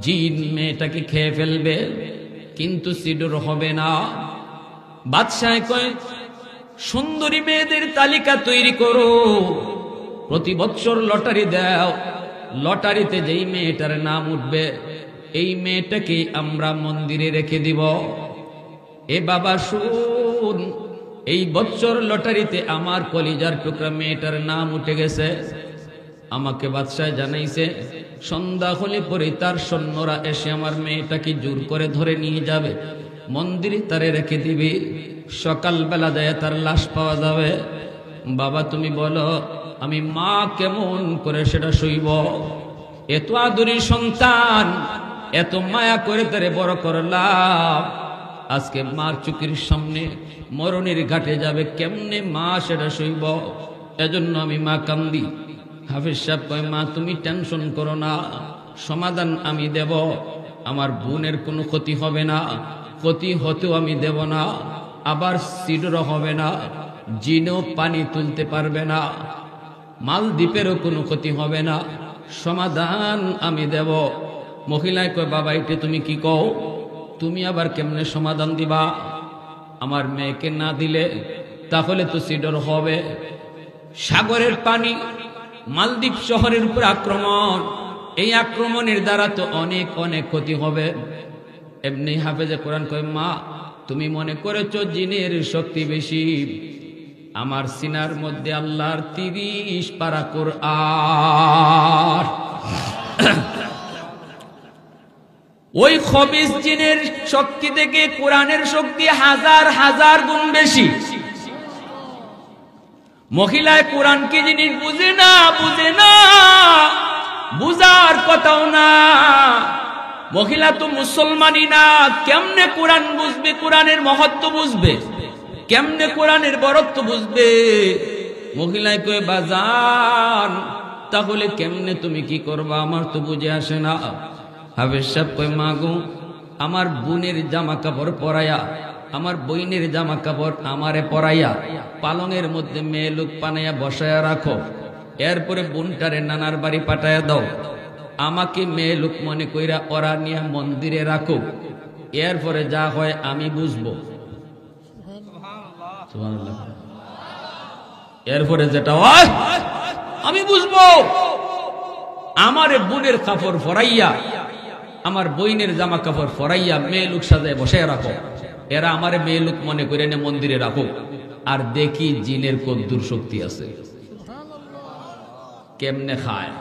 জিন মেয়েটাকে খেয়ে ফেলবে, কিন্তু সিডর হবে না। বাদশাহ কয়, সুন্দরী মেয়েদের তালিকা তৈরি করো, প্রতি বছর লটারি দাও, লটারিতে যেই মেয়েটার নাম উঠবে এই মেয়েটাকে আমরা মন্দিরে রেখে দিব। এ বাবা শুন, এই বছর লটারিতে আমার কলিজার টুকরা মেয়েটার নাম উঠে গেছে। আমাকে বাদশাহ জানাইছে, সন্ধ্যা হলে পরে তার সৈন্যরা এসে আমার মেয়েটাকে জোর করে ধরে নিয়ে যাবে, মন্দিরে তারে রেখে দিবি, সকালবেলা যায় তার লাশ পাওয়া যাবে। বাবা তুমি বলো, আমি মা কেমন করে সেটা সইব? এত আদরি সন্তান, এত মায়া করে তারে বড় করলাম, আজকে মার চোখের সামনে মরণের ঘাটে যাবে, কেমনে মা সেটা সইব? এজন্য আমি মা কান্দি। হাফেজ সাহেব কয়, মা তুমি টেনশন করো না, সমাধান আমি দেব, আমার বোনের কোনো ক্ষতি হবে না, ক্ষতি হতেও আমি দেব না, আবার সিডর হবে না, জিনও পানি তুলতে পারবে না, মালদ্বীপেরও কোনো ক্ষতি হবে না, সমাধান আমি দেব। মহিলায় কয়, বাবা এটা তুমি কি কও? তুমি আবার কেমনে সমাধান দিবা? আমার মেয়েকে না দিলে তাহলে তো সিডর হবে। সাগরের পানি মালদ্বীপ শহরের উপর আক্রমণ, এই আক্রমণের দ্বারা তো অনেক অনেক ক্ষতি হবে। এমনি হাফেজে কোরআন কয়, মা তুমি মনে করেছো জিনের শক্তি বেশি, আমার সিনার মধ্যে আল্লাহর 30 পারা কোরআন। ওই খবিস জিনের শক্তি থেকে কোরআনের শক্তি হাজার হাজার গুণ বেশি। মহিলায় কোরআন কি জিনিস বুঝে না, বুঝার কথাও না। মহিলা তো মুসলমানই না, কেমনে কোরআন বুঝবে, কোরআনের মহত্ব বুঝবে, কেমনে কোরআনের বরত্ব বুঝবে? মহিলায় কয়ে বাজান তাহলে কেমনে তুমি কি করবা, আমার তো বুঝে আসে না। হাফেজ সাহেব কয় মাগো আমার বোনের জামা কাপড় পরাইয়া, আমার বইনের জামা কাপড় আমারে পরাইয়া পালঙের মধ্যে মেয়ে লোক বানাইয়া বসায়া রাখো, এরপরে বোনটারে নানার বাড়ি পাঠাইয়া দাও, আমাকে মেয়ে লোক মনে কইরা ওরা নিয়ে মন্দিরে রাখো, এরপরে যা হয় আমি বুঝবো। এরপরে যেটা হয় আমি বুঝবো। আমার বোনের কাপড় ফরাইয়া, আমার বইনের জামা কাপড় ফরাইয়া মেয়ে লোক সাজায় বসে রাখো, এরা আমার মেয়ে লোক মনে করে নে মন্দিরে রাখো, আর দেখি জিনের কদ্দুর শক্তি আছে, কেমনে খায়।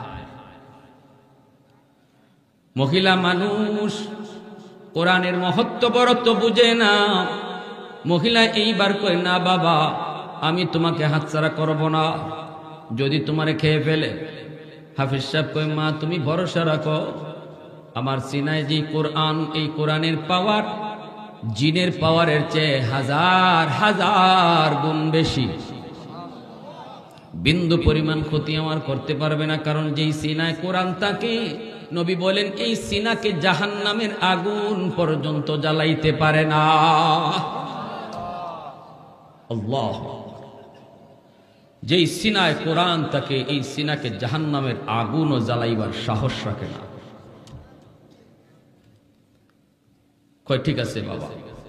মহিলা মানুষ কোরআনের মহত্ব বরত্ব বুঝে না। মহিলা এইবার কয় না বাবা আমি তোমাকে হাতছাড়া করব না, যদি তোমারে খেয়ে ফেলে। হাফিজ সাহেব কয় মা তুমি ভরসা রাখো, আমার সিনায় যে কোরআন, এই কোরআনের পাওয়ার জিনের পাওয়ারের চেয়ে হাজার হাজার গুণ বেশি। বিন্দু পরিমাণ ক্ষতি আমার করতে পারবে না, কারণ যেই সিনায় কোরআন থাকে নবী বলেন এই সিনাকে জাহান্নামের আগুন পর্যন্ত জ্বালাইতে পারে না। আল্লাহ, যেই সিনায় কোরআন থাকে এই সিনাকে জাহান্নামের আগুনও জ্বালাইবার সাহস রাখে না। কয় ঠিক আছে বাবা।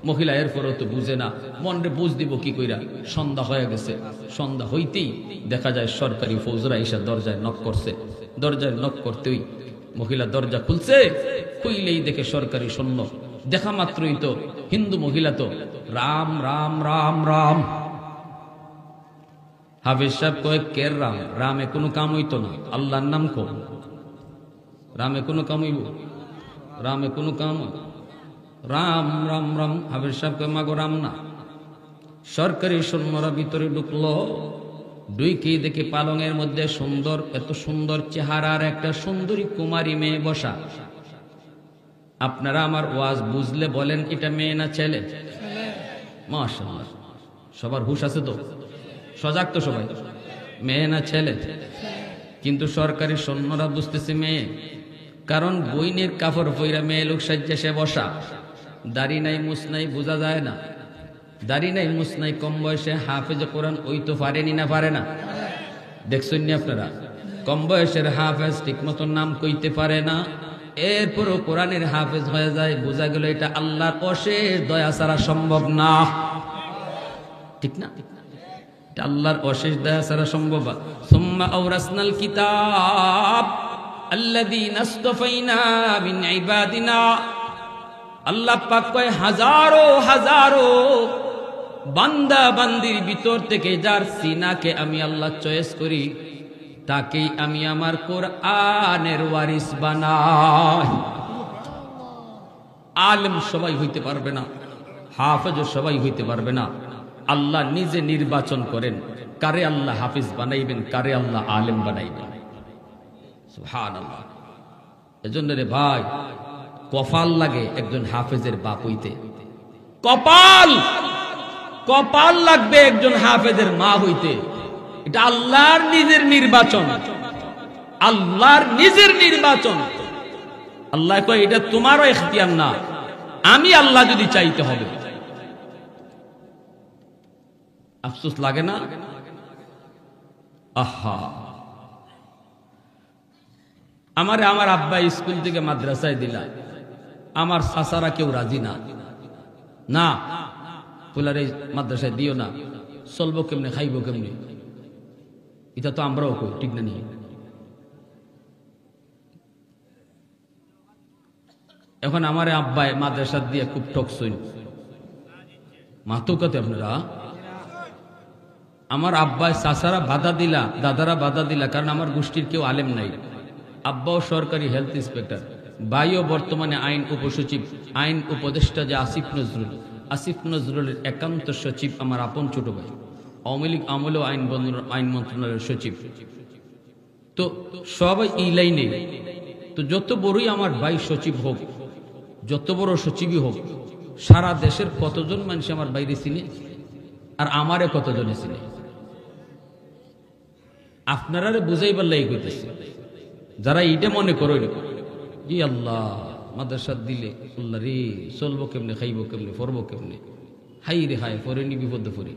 মহিলা এরপরও তো বুঝে না, মনরে বুঝ দিব কি কইরা। সন্ধ্যা হয়ে গেছে, সন্ধ্যা হইতেই দেখা যায় সরকারি ফৌজরা এসে দরজায় নক করছে। দরজায় নক করতেই মহিলা দরজা খুলছে, খুইলেই দেখে সরকারি সৈন্য। দেখা মাত্রই তো হিন্দু মহিলা তো রাম রাম রাম রাম। হাফেজ সাহেব কয় কের রাম? রামে কোনো কাম হইতো না, আল্লাহর নাম কো। রামে কোনো কাম হইব? রামে কোনো কাম? রাম রাম রাম। হাফেজ সাহেব কয় মাগো রাম না। সরকারি সৈন্যরা ভিতরে ঢুকলো, ঢুকেই দেখে পালঙের মধ্যে সুন্দর, এত সুন্দর চেহারার একটা সুন্দরী কুমারী মেয়ে বসা। আপনারা আমার ওয়াজ বুঝলে বলেন এটা মেয়ে না ছেলে? মাশাআল্লাহ, সবার হুঁশ আছে তো, সজাগ তো সবাই? মেয়ে না ছেলে? কিন্তু সরকারি সৈন্যরা বুঝতেছে মেয়ে, কারণ বইনের কাপড় পইরা মেয়ে লোক সাজ্জা সে বসা। দাড়ি নাই মুছ নাই বোঝা যায় না, দাড়ি নাই মুছ নাই, কম বয়সে হাফেজ কোরআন ওই তো পারেনি না পারে না? দেখছেন নি আপনারা? কম বয়সের হাফেজ ঠিক মতো নাম কইতে পারে না, এরপরও কোরআনের হাফেজ হয়ে যায়। বোঝা গেল এটা আল্লাহর অশেষ দয়া ছাড়া সম্ভব না, ঠিক না? এটা আল্লাহর অশেষ দয়া ছাড়া সম্ভব। সুম্মা আওরাসনাল কিতাব আল্লাযীনা ইসতাফাইনা মিন ইবাদিনা। আল্লাহ পাক কয় হাজারো হাজারো বান্দা বান্দির ভিতর থেকে যার সিনাকে আমি আল্লাহ চয়েস করি, তাকেই আমি আমার কোরআনের ওয়ারিস বানাই। আলেম সবাই হইতে পারবে না, হাফেজ সবাই হইতে পারবে না। আল্লাহ নিজে নির্বাচন করেন কারে আল্লাহ হাফিজ বানাইবেন, কারে আল্লাহ আলেম বানাইবেন। সুবহানাল্লাহ। এজন্য রে ভাই, কপাল লাগে একজন হাফেজের বাপ হইতে। কপাল, কপাল লাগবে একজন হাফেজের মা হইতে। এটা আল্লাহর নিজের নির্বাচন, আল্লাহর নিজের নির্বাচন। আল্লাহ কয় এটা তোমারও ইখতিয়ার না, আমি আল্লাহ যদি চাইতে হবে। আফসোস লাগে না? আহা, আমার আব্বা স্কুল থেকে মাদ্রাসায় দিলা, আমার চাচারা কেউ রাজি না, না পোলারে মাদ্রাসায় দিও না, চলবো কেমনে, খাইবো কেমনে? এটা তো আমরাও কই, ঠিক না? নিয়ে এখন আমার আব্বাই মাদ্রাসা দিয়ে খুব ঠকছই। মাতো কত আপনারা আমার আব্বায় চাচারা বাধা দিলা, দাদারা বাধা দিলা, কারণ আমার গোষ্ঠীর কেউ আলেম নাই। আব্বাও সরকারি হেলথ ইন্সপেক্টর, ভাইও বর্তমানে আইন উপসচিব, আইন উপদেষ্টা যে আসিফ নজরুল, আসিফ নজরুলের একান্ত সচিব আমার আপন ছোট ভাই, আওয়ামী লীগ আমলেও আইন মন্ত্রণালয়ের সচিব। তো সবাই এই লাইনে। তো যত বড়ই আমার ভাই সচিব হোক, যত বড় সচিবই হোক, সারা দেশের কতজন মানুষ আমার বাইরে চিনে, আর আমারে কতজনে চিনে? আপনারা বুঝাইবার লাগি কইতেছি। যারা এইটা মনে করো জি আল্লাহ মাদ্রাসা দিলে আল্লাহ রে চলবো কেমনে, খাইবো কেমনে, ফরবো কেমনে, হাই রে হায় ফরেনি বিপদে ফরি,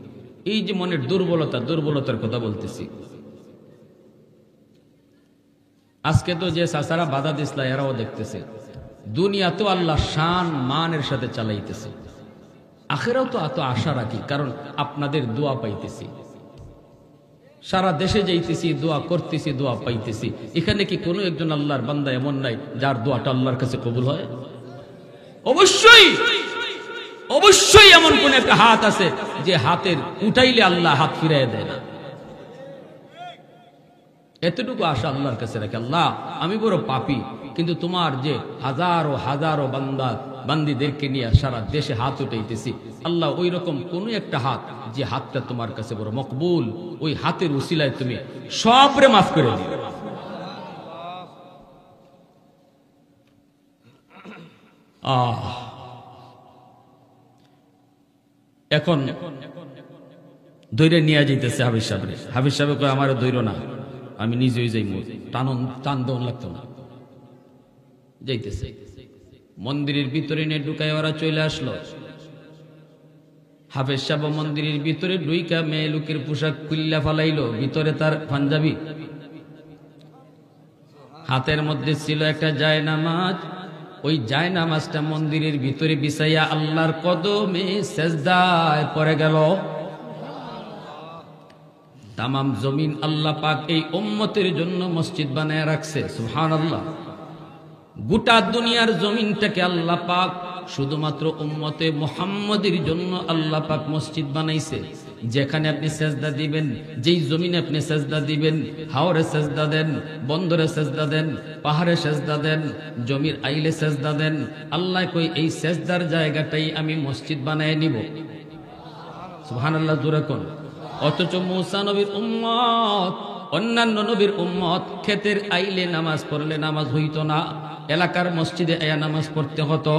এই যে মনের দুর্বলতার কথা বলতেছি। আজকে তো যে চাচারা বাধা দিসলা এরাও দেখতেছে দুনিয়া তো আল্লাহ শান মানের সাথে চালাইতেছে, আখেরাও তো এত আশা রাখি, কারণ আপনাদের দোয়া পাইতেছি। সারা দেশে যাইতেছি, দোয়া করতেছি, দোয়া পাইতেছি। এখানে কি কোনো একজন আল্লাহর বান্দা এমন নাই যার দোয়াটা আল্লাহর কাছে কবুল হয়? অবশ্যই অবশ্যই এমন কোন একটা হাত আছে যে হাতের উঠাইলে আল্লাহ হাত ফিরাইয়া দেয় না। এতটুকু আশা আল্লাহর কাছে রাখে, আল্লাহ আমি বড় পাপী, কিন্তু তোমার যে হাজারো হাজারো বান্দা বান্দিদেরকে নিয়ে সারা দেশে হাত উঠাইতেছি, আল্লাহ ওই রকম কোন একটা হাত যে হাতটা তোমার কাছে বড় মকবুল, ওই হাতের উসিলায় তুমি সবরে মাফ করে দিও। এখন দৈরে নিয়ে যাইতেছে হাবিজ সাহেব। হাবিজ সাহেব কয় আমার দৈর না, আমি নিজেই যাই, টান দেওয়ান লাগতো না। যাইতেছে মন্দিরের ভিতরে নিয়ে ঢুকায় ওরা চলে আসলো। হাফেজ সাহেব মন্দিরের ভিতরে ঢুইকা মেয়ে লোকের পোশাক খুললা ফালাইলো, ভিতরে তার পাঞ্জাবি, হাতের মধ্যে ছিল একটা জায়নামাজ। ওই জায়নামাজটা মন্দিরের ভিতরে বিছাইয়া আল্লাহর কদমে সেজদায় পড়ে গেল। তামাম জমিন আল্লাহ পাক এই উম্মতের জন্য মসজিদ বানায় রাখছে, সুবহানাল্লাহ। গোটা দুনিয়ার জমিনটাকে আল্লাহ পাক শুধুমাত্র উম্মতে মুহাম্মদের জন্য আল্লাহ পাক মসজিদ বানাইছে। যেখানে আপনি সেজদা দিবেন, যেই জমিনে আপনি সেজদা দিবেন, হাওরে সেজদা দেন, বন্দরে সেজদা দেন, পাহাড়ে সেজদা দেন, জমির আইলে সেজদা দেন, আল্লাহ কই এই সেজদার জায়গাটাই আমি মসজিদ বানায় নিব। সুবহানাল্লাহ জোরে কোন। অথচ মুসা নবীর উম্মত, অন্যান্য নবীর উম্মত ক্ষেতের আইলে নামাজ পড়লে নামাজ হইতো না, এলাকার মসজিদে আয়া নামাজ পড়তে হতো,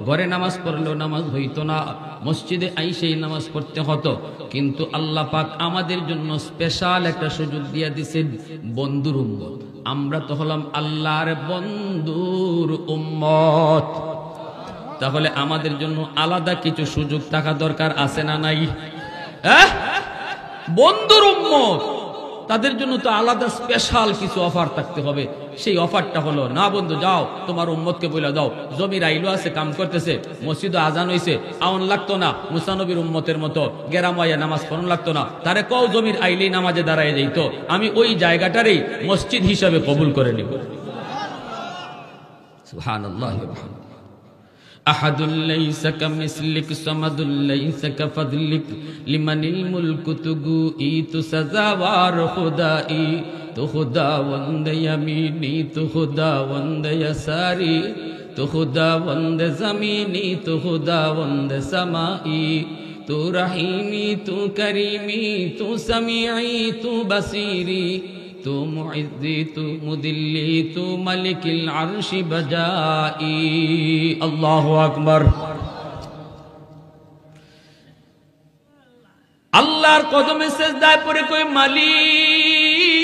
ঘরে নামাজ পড়লেও নামাজ হইতো না, মসজিদে আইসেই নামাজ পড়তে হতো। কিন্তু আল্লাহ পাক আমাদের জন্য স্পেশাল একটা সুযোগ দিয়ে দিছেন, বন্ধুর উম্মত। আমরা তো হলাম আল্লাহর বন্ধুর উম্মত। তাহলে আমাদের জন্য আলাদা কিছু সুযোগ থাকা দরকার আছে না নাই? বন্ধুর উম্মত, তাদের জন্য তো আলাদা স্পেশাল কিছু অফার থাকতে হবে। সেই অফারটা হলো, না বন্ধু যাও তোমার উম্মতকে বলে দাও, জমির আইলো আছে, কাম করতেছে, মসজিদে আজান হইছে, আউন লাগতো না, মুসা নবীর উম্মতের মতো গেরামাইয়া নামাজ পড়ন লাগতো না, তারে কও জমির আইলেই নামাজে দাঁড়ায় যাইতো, আমি ওই জায়গাটারই মসজিদ হিসাবে কবুল করে নিব। সুবহানাল্লাহ। أحد ليس كمثلك صمد ليس كفضلك لمن الملك تقوي تسزاوار خدائي تو خداوند يميني تو خداوند يساري تو خداوند زميني تو خداوند سمائي تو رحيمي تو كريمي تو سميعي تو بصيري تو معزي تو مذلي تو ملك العرش بجائي الله أكبر। আল্লাহর কদমে সেজদায় পড়ে কই, মালিক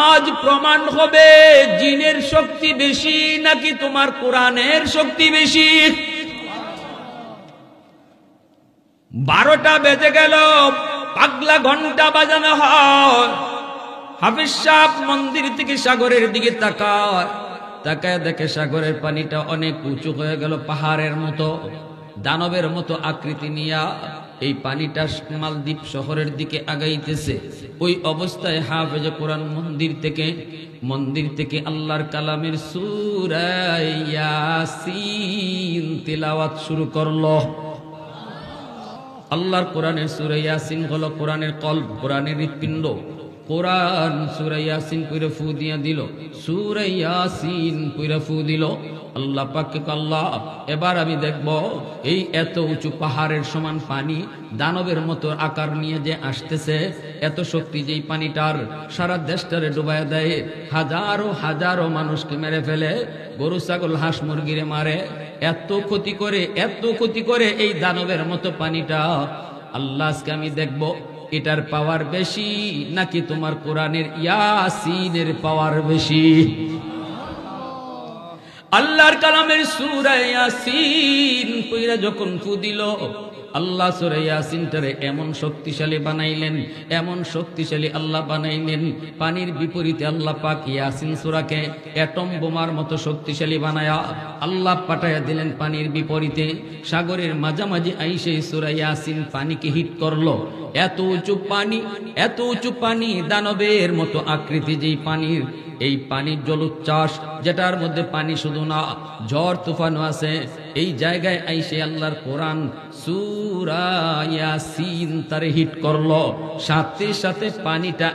আজ প্রমাণ হবে জিনের শক্তি বেশি নাকি তোমার কোরআনের শক্তি বেশি। 12টা বেজে গেল, পাগলা ঘন্টা বাজানো হয়। হাফেজ সাহেব মন্দির থেকে সাগরের দিকে তাকায়, তাকায় দেখে সাগরের পানিটা অনেক উঁচু হয়ে গেল, পাহাড়ের মতো, দানবের মতো আকৃতি নিয়া এই পানিটা মালদ্বীপ শহরের দিকে আগাইতেছে। ওই অবস্থায় হাফেজ কোরআন মন্দির থেকে আল্লাহর কালামের সূরা ইয়াসিন তিলাওয়াত শুরু করলো। আল্লাহর কোরআনের সূরা ইয়াসিন হলো কোরআনের কলব, কোরআনের হৃৎপিণ্ড। কোরআন সূরা ইয়াসিন কইরা ফু দিয়া দিল, সূরা ইয়াসিন কইরা ফু দিল। আল্লাহ পাককে আল্লাহ, এবার আমি দেখব এই এত উঁচু পাহাড়ের সমান পানি দানবের মতো আকার নিয়ে যে আসতেছে, এত শক্তি যেই পানিটার সারা দেশটারে ডুবাইয়া দেয়, হাজারো হাজারো মানুষকে মেরে ফেলে, গরু ছাগল হাঁস মুরগিরে মারে, এত ক্ষতি করে, এত ক্ষতি করে এই দানবের মতো পানিটা। আল্লাহ আজকে আমি দেখব এটার পাওয়ার বেশি নাকি তোমার কোরআনের ইয়াসিনের পাওয়ার বেশি। আল্লাহর কালামের সূরা ইয়াসিন কইরা যখন ফু দিল, আল্লাহ সূরা ইয়াসিনটারে এমন শক্তিশালী বানাইলেন, এমন শক্তিশালী আল্লাহ বানাইলেন, পানির বিপরীতে আল্লাহ পাক ইয়াসিন সূরাকে অ্যাটম বোমার মতো শক্তিশালী বানায়া আল্লাহ পাঠায়া দিলেন পানির বিপরীতে। সাগরের মাঝামাঝি আইসে সূরা ইয়াসিন পানিকে হিট করলো। এত উঁচু পানি, এত উঁচু পানি, দানবের মতো আকৃতি যেই পানির, এই পানির জলোচ্ছ্বাস যেটার মধ্যে পানি শুধু না, ঝড় তুফানও আছে, এই জায়গায় আইসে আল্লাহর কোরআন সূরা ইয়াসিন তারে হিট করলো। সাথে সাথে পানিটা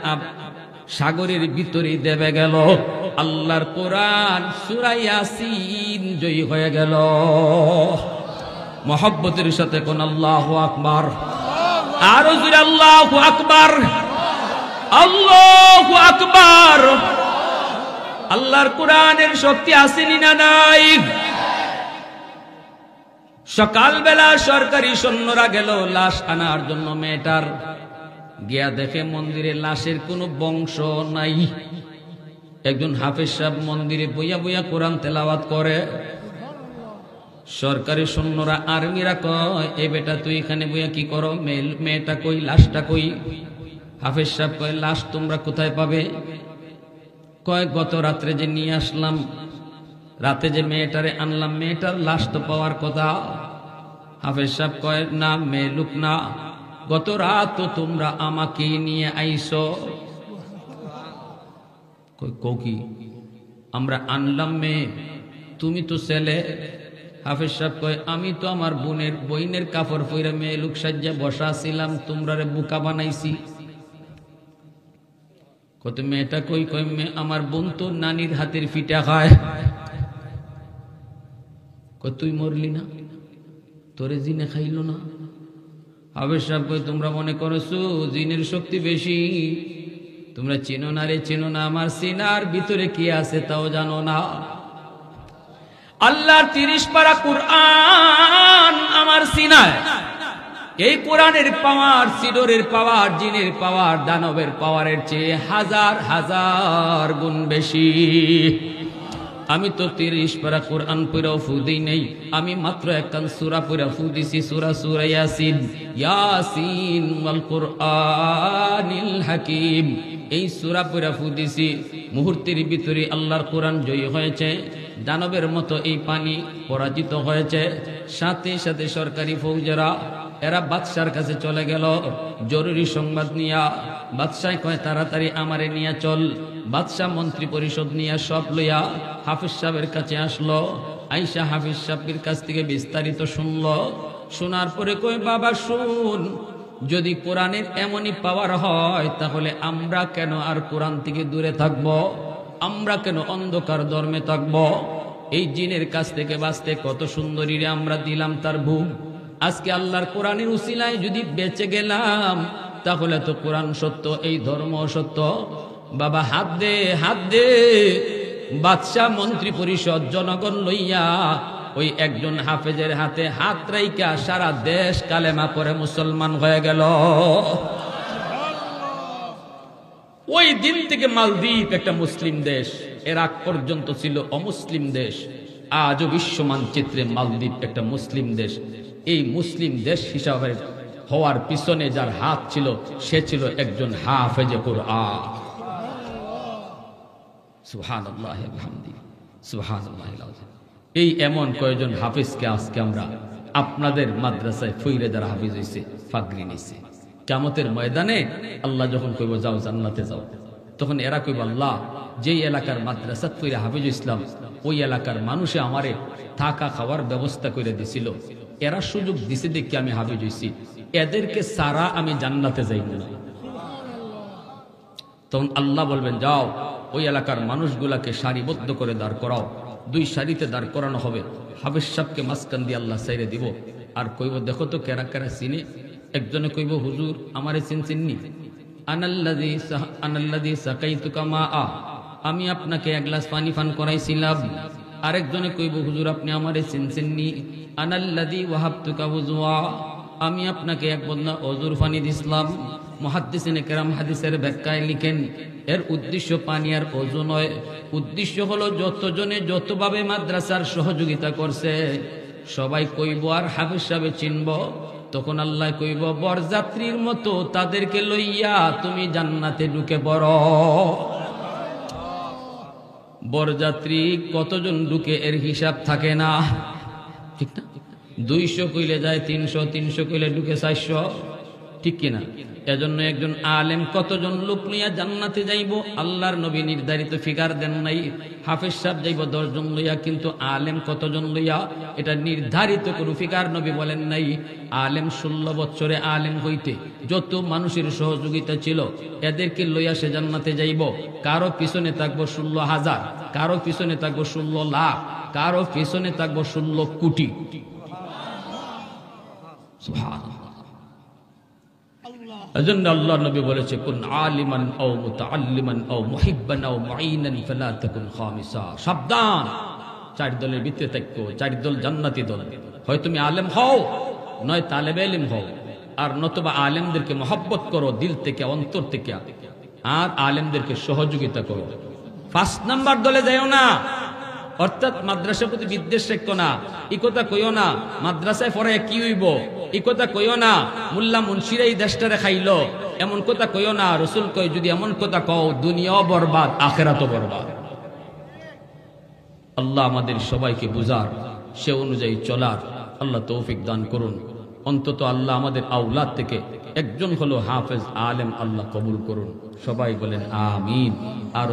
সাগরের ভিতরে দেবে গেল। আল্লাহর কোরআন সূরা ইয়াসিন জয়ী হয়ে গেল। মহব্বতের সাথে কোন আল্লাহু আকবার, আরো জোরে আল্লাহু আকবার, আল্লাহু আকবার। আল্লাহর কোরআনের শক্তি আসেনি না নাই? সকালবেলা সরকারি সৈন্যরা গেল লাশ আনার জন্য মেয়েটার, গিয়া দেখে মন্দিরে লাশের কোনো বংশ নাই। একজন হাফেজ সাহেব মন্দিরে বইয়া বইয়া কোরআন তেলাওয়াত করে। সরকারি সৈন্যরা, আর্মিরা কয়, এ বেটা তুই এখানে বইয়া কি করো? মেয়েটা কই, লাশটা কই? হাফেজ সাহেব কয়, লাশ তোমরা কোথায় পাবে? কয়, গত রাত্রে যে নিয়ে আসলাম, রাতে যে মেয়েটারে আনলাম, মেয়েটার লাশ তো পাওয়ার কথা। হাফেজ সাহেব কয়, না মেয়ে লুক না, গত রাত তো তোমরা আমাকে নিয়ে আইসো। কই কি? আমরা আনলাম মেয়ে, তুমি তো ছেলে। হাফেজ সাহেব কয়, আমি তো আমার বইনের কাপড় পইরা মেয়ে লুক সাজ্জা বসা ছিলাম, তোমরা রে বোকা বানাইছি। কত মেয়েটা কই? কই আমার বোন তো নানির হাতের ফিটা খায়। তুই মরলি না? তোরে জিনে খাইল না? হাফেজ সাহেব কই, তোমরা মনে করছো জিনের শক্তি বেশি? তোমরা চিনো না রে, চিনো না। আমার সিনার ভিতরে কি আছে তাও জানো না। আল্লাহর 30 পারা কুরআন আমার সিনায়। এই কোরআনের পাওয়ার, সিডরের পাওয়ার, জিনের পাওয়ার, দানবের পাওয়ারের চেয়ে হাজার হাজার গুণ বেশি। আমি তো 30 পারা কোরআন পড়াও ফু দিই নেই, আমি মাত্র একখান সূরা পড়া ফু দিছি, সূরা ইয়াসিন। ইয়াসিন ওয়াল কুরআনিল হাকিম, এই সূরা পড়া ফু দিছি। মুহূর্তের ভিতরে আল্লাহর কোরআন জয়ী হয়েছে, দানবের মতো এই পানি পরাজিত হয়েছে। সাথে সাথে সরকারি ফৌজেরা এরা বাদশার কাছে চলে গেল জরুরি সংবাদ নিয়া। বাদশাহ কয়, তাড়াতাড়ি আমারে নিয়ে চল। বাদশাহ মন্ত্রী পরিষদ নিয়ে সব লইয়া হাফিজ সাহেবের কাছে আসলো। আইসা হাফিজ সাহেবের কাছ থেকে বিস্তারিত শুনলো। শোনার পরে কয়, বাবা শুন, যদি কোরআনের এমনই পাওয়ার হয় তাহলে আমরা কেন আর কোরআন থেকে দূরে থাকব? আমরা কেন অন্ধকার ধর্মে থাকব? এই জিনের কাছ থেকে বাঁচতে কত সুন্দরী রে আমরা দিলাম তার ভোগ। আজকে আল্লাহর কোরআনের উসিলায় যদি বেঁচে গেলাম তাহলে তো কোরআন সত্য, এই ধর্ম সত্য। বাবা হাত দে, হাত দে। বাদশাহ, মন্ত্রী পরিষদ, জনগণ লইয়া ওই একজন হাফেজের হাতে হাত রাইকা সারা দেশ কালেমা পড়ে মুসলমান হয়ে গেল। ওই দিন থেকে মালদ্বীপ একটা মুসলিম দেশ, এর আগ পর্যন্ত ছিল অমুসলিম দেশ। আজও বিশ্ব মানচিত্রে মালদ্বীপ একটা মুসলিম দেশ। এই মুসলিম দেশ হিসাবে হওয়ার পিছনে যার হাত ছিল, সে ছিল একজন হাফেজে কুরআন। সুবহানাল্লাহ ওয়া বিহামদিহি, সুবহানাল্লাহিল আযীম। এই এমন কয়েকজন হাফেজকে আজকে আমরা আপনাদের মাদ্রাসায় ফইরে যারা হাফেজ হইছে, ফাগরি নিছে। কিয়ামতের ময়দানে আল্লাহ যখন কইব যাও জান্নাতে যাও, তখন এরা কইব, আল্লাহ যেই এলাকার মাদ্রাসাত ফইরা হাফেজ ইসলাম, ওই এলাকার মানুষে আমারে থাকা খাওয়ার ব্যবস্থা করে দিছিল, এরা সুযোগ দিছে দেখে আমি হাফেজ হইছি, এদেরকে সারা আমি জান্নাতে যাইব না। তখন আল্লাহ বলবেন, যাও ওই এলাকার মানুষগুলাকে সারিবদ্ধ করে দাঁড় করাও। 2 সারিতে দাঁড় করানো হবে। হাফেজ সাহেবকে মাঝখান দিয়ে আল্লাহ সাইরে দিব। আর কইব, দেখো তো কেরা কেরা চিনে। একজনে কইব, হুজুর আমারে চিননি। আনাল্লাযী সাকাইতুকা মাআ, আমি আপনাকে 1 গ্লাস পানি পান করাইছিলাম। আরেকজনে কইব, হুজুর আপনি আমারে চিনছেননি। আনাল্লাযী ওয়াহাবতুকা ওযুআ, আমি আপনাকে 1 বদনা ওযুর পানি দিছিলাম। মুহাদ্দিসিনে কেরাম হাদিসের ব্যাখ্যায় লিখেন, এর উদ্দেশ্য পানি আর ওযু নয়। উদ্দেশ্য হলো যতজনে যতভাবে মাদ্রাসার সহযোগিতা করছে সবাই কইব আর হাফেজ সাহেব চিনব। তখন আল্লাহ কইব, বরযাত্রীর মতো তাদেরকে লইয়া তুমি জান্নাতে ঢুকে পড়ো। বরযাত্রী কতজন ঢুকে এর হিসাব থাকে না, ঠিক না? 200 কইলে যায় 300, 300 কইলে ঢুকে 400, ঠিক কিনা? এজন্য একজন আলেম কতজন লোক লইয়া জান্নাতে যাইব আল্লাহর নবী নির্ধারিত ফিগার দেন নাই। হাফেজ সাহেব যাইব 10 জন লইয়া, কিন্তু আলেম কতজন লইয়া এটা নির্ধারিত কোনো ফিগার নবী বলেন নাই। আলেম 16 বছরে আলেম হইতে যত মানুষের সহযোগিতা ছিল এদেরকে লইয়া সে জান্নাতে যাইব। কারো পিছনে থাকবো 16,000, কারো পিছনে থাকবো 16 লাখ, কারো পিছনে থাকবো 16 কোটি। সুবহানাল্লাহ। এজন্য আল্লাহ নবী বলেছে, কুন আলিমান আও মুতাআল্লিমান আও মুহিব্বান আও মুঈনান ফালা তাকুন খামিসা। সাবধান, 4 দলের ভিতরে থাকো। 4 দল জান্নাতি দল। হয় তুমি আলেম হও, নয় তালেবে ইলম হও। আর নতুবা আলেমদেরকে মহব্বত করো দিল থেকে, অন্তর থেকে, আর আলেমদেরকে সহযোগিতা করো। 5 নাম্বার দলে যাইও না, অর্থাৎ মাদ্রাসার প্রতি বিদ্বেষ রেখো না। এই কথা কইও না মাদ্রাসায় পড়ে কি হইব, এই কথা কইও না মোল্লা মুন্সিরা এই দেশটারে খাইলো, এমন কথা কইও না। রাসূল কয়, যদি এমন কথা কও দুনিয়াও বরবাদ আখিরাতও বরবাদ। আল্লাহ আমাদের সবাইকে বুঝার, সে অনুযায়ী চলার আল্লাহ তৌফিক দান করুন। অন্তত আল্লাহ আমাদের আওলাদ থেকে একজন হলো হাফেজ আলেম আল্লাহ কবুল করুন। সবাই বলেন আমিন। আর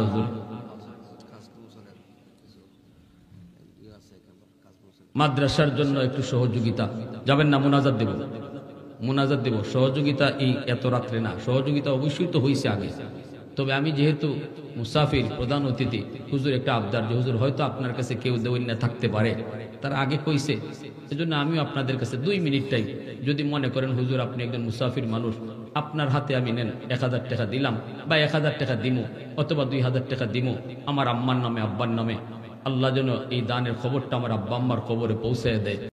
মাদ্রাসার জন্য একটু সহযোগিতা, যাবেন না? মুনাজাত দেব, মুনাজাত দেব। সহযোগিতা এই এত রাত্রে না, সহযোগিতা অবশ্যই তো হয়েছে আগে। তবে আমি যেহেতু মুসাফির, প্রধান অতিথি, হুজুর একটা আবদার যে হুজুর হয়তো আপনার কাছে কেউ দেওয়ার না থাকতে পারে, তার আগে কইছে। এজন্য আমিও আপনাদের কাছে 2 মিনিটটাই, যদি মনে করেন হুজুর আপনি একজন মুসাফির মানুষ, আপনার হাতে আমি নেন 1000 টাকা দিলাম, বা 1000 টাকা দিমু, অথবা 2000 টাকা দিমু আমার আম্মার নামে, আব্বার নামে। আল্লাহ যেন এই দানের খবরটা আমার আব্বা আম্মার কবরে পৌঁছে দেয়।